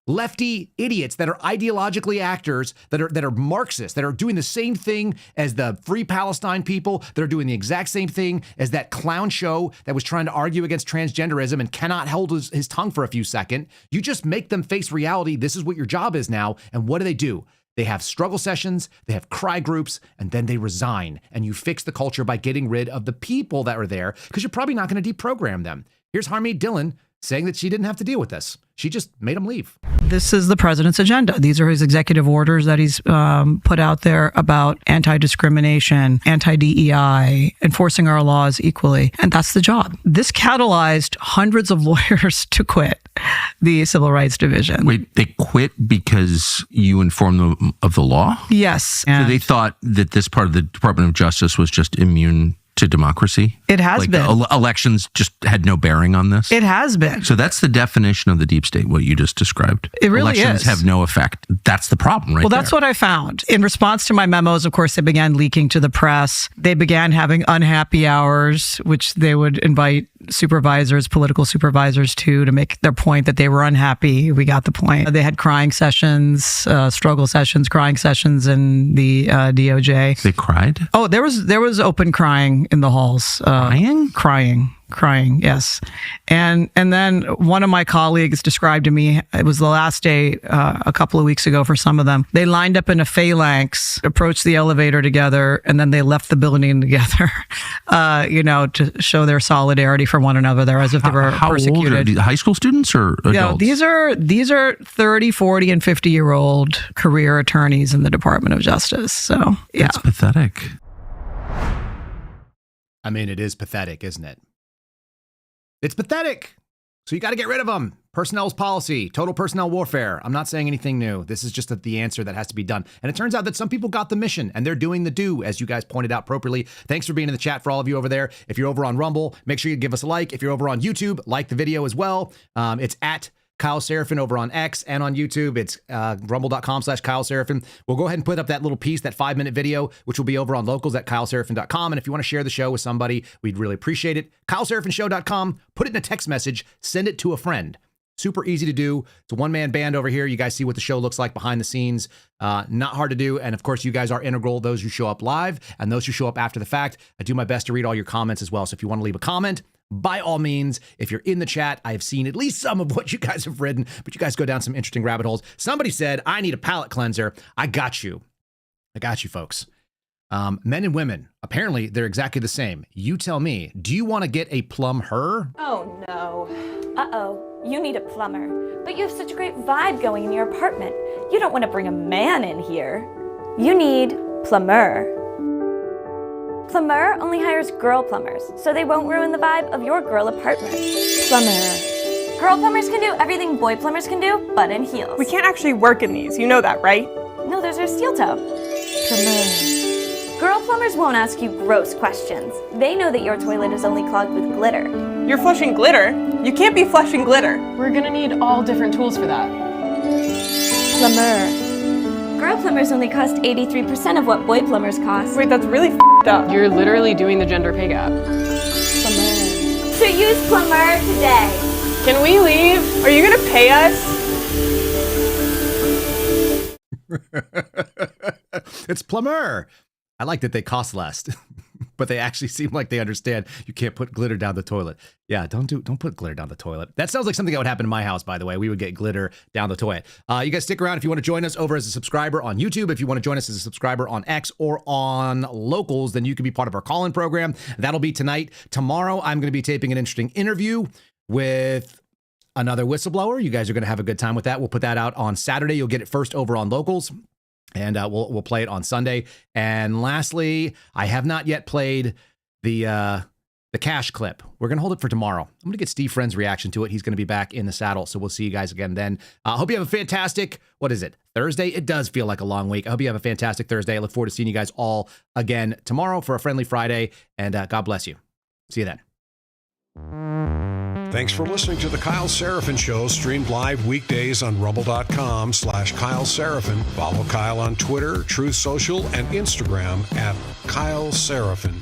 Lefty idiots that are ideologically actors, that are Marxists, that are doing the same thing as the Free Palestine people, that are doing the exact same thing as that clown show that was trying to argue against transgenderism and cannot hold his tongue for a few seconds. You just make them face reality. This is what your job is now. And what do? They have struggle sessions, they have cry groups, and then they resign. And you fix the culture by getting rid of the people that are there, because you're probably not going to deprogram them. Here's Harmeet Dillon saying that she didn't have to deal with this. She just made them leave. This is the president's agenda. These are his executive orders that he's put out there about anti-discrimination, anti-DEI, enforcing our laws equally. And that's the job. This catalyzed hundreds of lawyers to quit the Civil Rights Division. Wait, they quit because you informed them of the law? Yes. So they thought that this part of the Department of Justice was just immune to democracy? It has been. Elections just had no bearing on this? It has been. So that's the definition of the deep state, what you just described. It really Elections is. have no effect. That's the problem, right? Well, that's what I found. In response to my memos, of course, they began leaking to the press. They began having unhappy hours, which they would invite supervisors, political supervisors to make their point that they were unhappy. We got the point. They had crying sessions, struggle sessions, crying sessions in the DOJ. They cried? Oh, there was open crying in the halls. Crying, yes. And then one of my colleagues described to me, it was the last day a couple of weeks ago for some of them, they lined up in a phalanx, approached the elevator together, and then they left the building together, to show their solidarity for one another there as if they were persecuted. How old are these, high school students or adults? Yeah, these are 30, 40, and 50-year-old career attorneys in the Department of Justice. So, yeah. That's pathetic. I mean, it is pathetic, isn't it? It's pathetic. So you got to get rid of them. Personnel's policy, total personnel warfare. I'm not saying anything new. This is just the answer that has to be done. And it turns out that some people got the mission and they're doing the do, as you guys pointed out appropriately. Thanks for being in the chat for all of you over there. If you're over on Rumble, make sure you give us a like. If you're over on YouTube, like the video as well. It's at Kyle Seraphin over on X and on YouTube. It's rumble.com/Kyle Seraphin. We'll go ahead and put up that little piece, that 5-minute video, which will be over on locals at kyleseraphin.com. And if you want to share the show with somebody, we'd really appreciate it. KyleSeraphinShow.com. Put it in a text message. Send it to a friend. Super easy to do. It's a one-man band over here. You guys see what the show looks like behind the scenes. Not hard to do. And of course, you guys are integral, those who show up live and those who show up after the fact. I do my best to read all your comments as well. So if you want to leave a comment, by all means, if you're in the chat, I have seen at least some of what you guys have written, but you guys go down some interesting rabbit holes. Somebody said, I need a palate cleanser. I got you. I got you, folks. Men and women, apparently they're exactly the same. You tell me, do you want to get a plum her? Oh no. Uh-oh, you need a plumber. But you have such a great vibe going in your apartment. You don't want to bring a man in here. You need plumber. Plumber only hires girl plumbers, so they won't ruin the vibe of your girl apartment. Plumber. Girl plumbers can do everything boy plumbers can do, but in heels. We can't actually work in these, you know that, right? No, those are steel toe. Plumber. Girl plumbers won't ask you gross questions. They know that your toilet is only clogged with glitter. You're flushing glitter? You can't be flushing glitter. We're gonna need all different tools for that. Plumber. Girl plumbers only cost 83% of what boy plumbers cost. Wait, that's really f***ed up. You're literally doing the gender pay gap. Plumber. So use plumber today. Can we leave? Are you gonna pay us? It's plumber. I like that they cost less, but they actually seem like they understand you can't put glitter down the toilet. Yeah, don't put glitter down the toilet. That sounds like something that would happen in my house, by the way. We would get glitter down the toilet. You guys stick around if you want to join us over as a subscriber on YouTube. If you want to join us as a subscriber on X or on Locals, then you can be part of our call-in program. That'll be tonight. Tomorrow, I'm going to be taping an interesting interview with another whistleblower. You guys are going to have a good time with that. We'll put that out on Saturday. You'll get it first over on Locals. And we'll play it on Sunday. And lastly, I have not yet played the cash clip. We're going to hold it for tomorrow. I'm going to get Steve Friend's reaction to it. He's going to be back in the saddle. So we'll see you guys again then. I hope you have a fantastic, what is it, Thursday? It does feel like a long week. I hope you have a fantastic Thursday. I look forward to seeing you guys all again tomorrow for a friendly Friday. And God bless you. See you then. Thanks for listening to The Kyle Seraphin Show, streamed live weekdays on rumble.com/Kyle Seraphin. Follow Kyle on Twitter, Truth Social, and Instagram at Kyle Seraphin.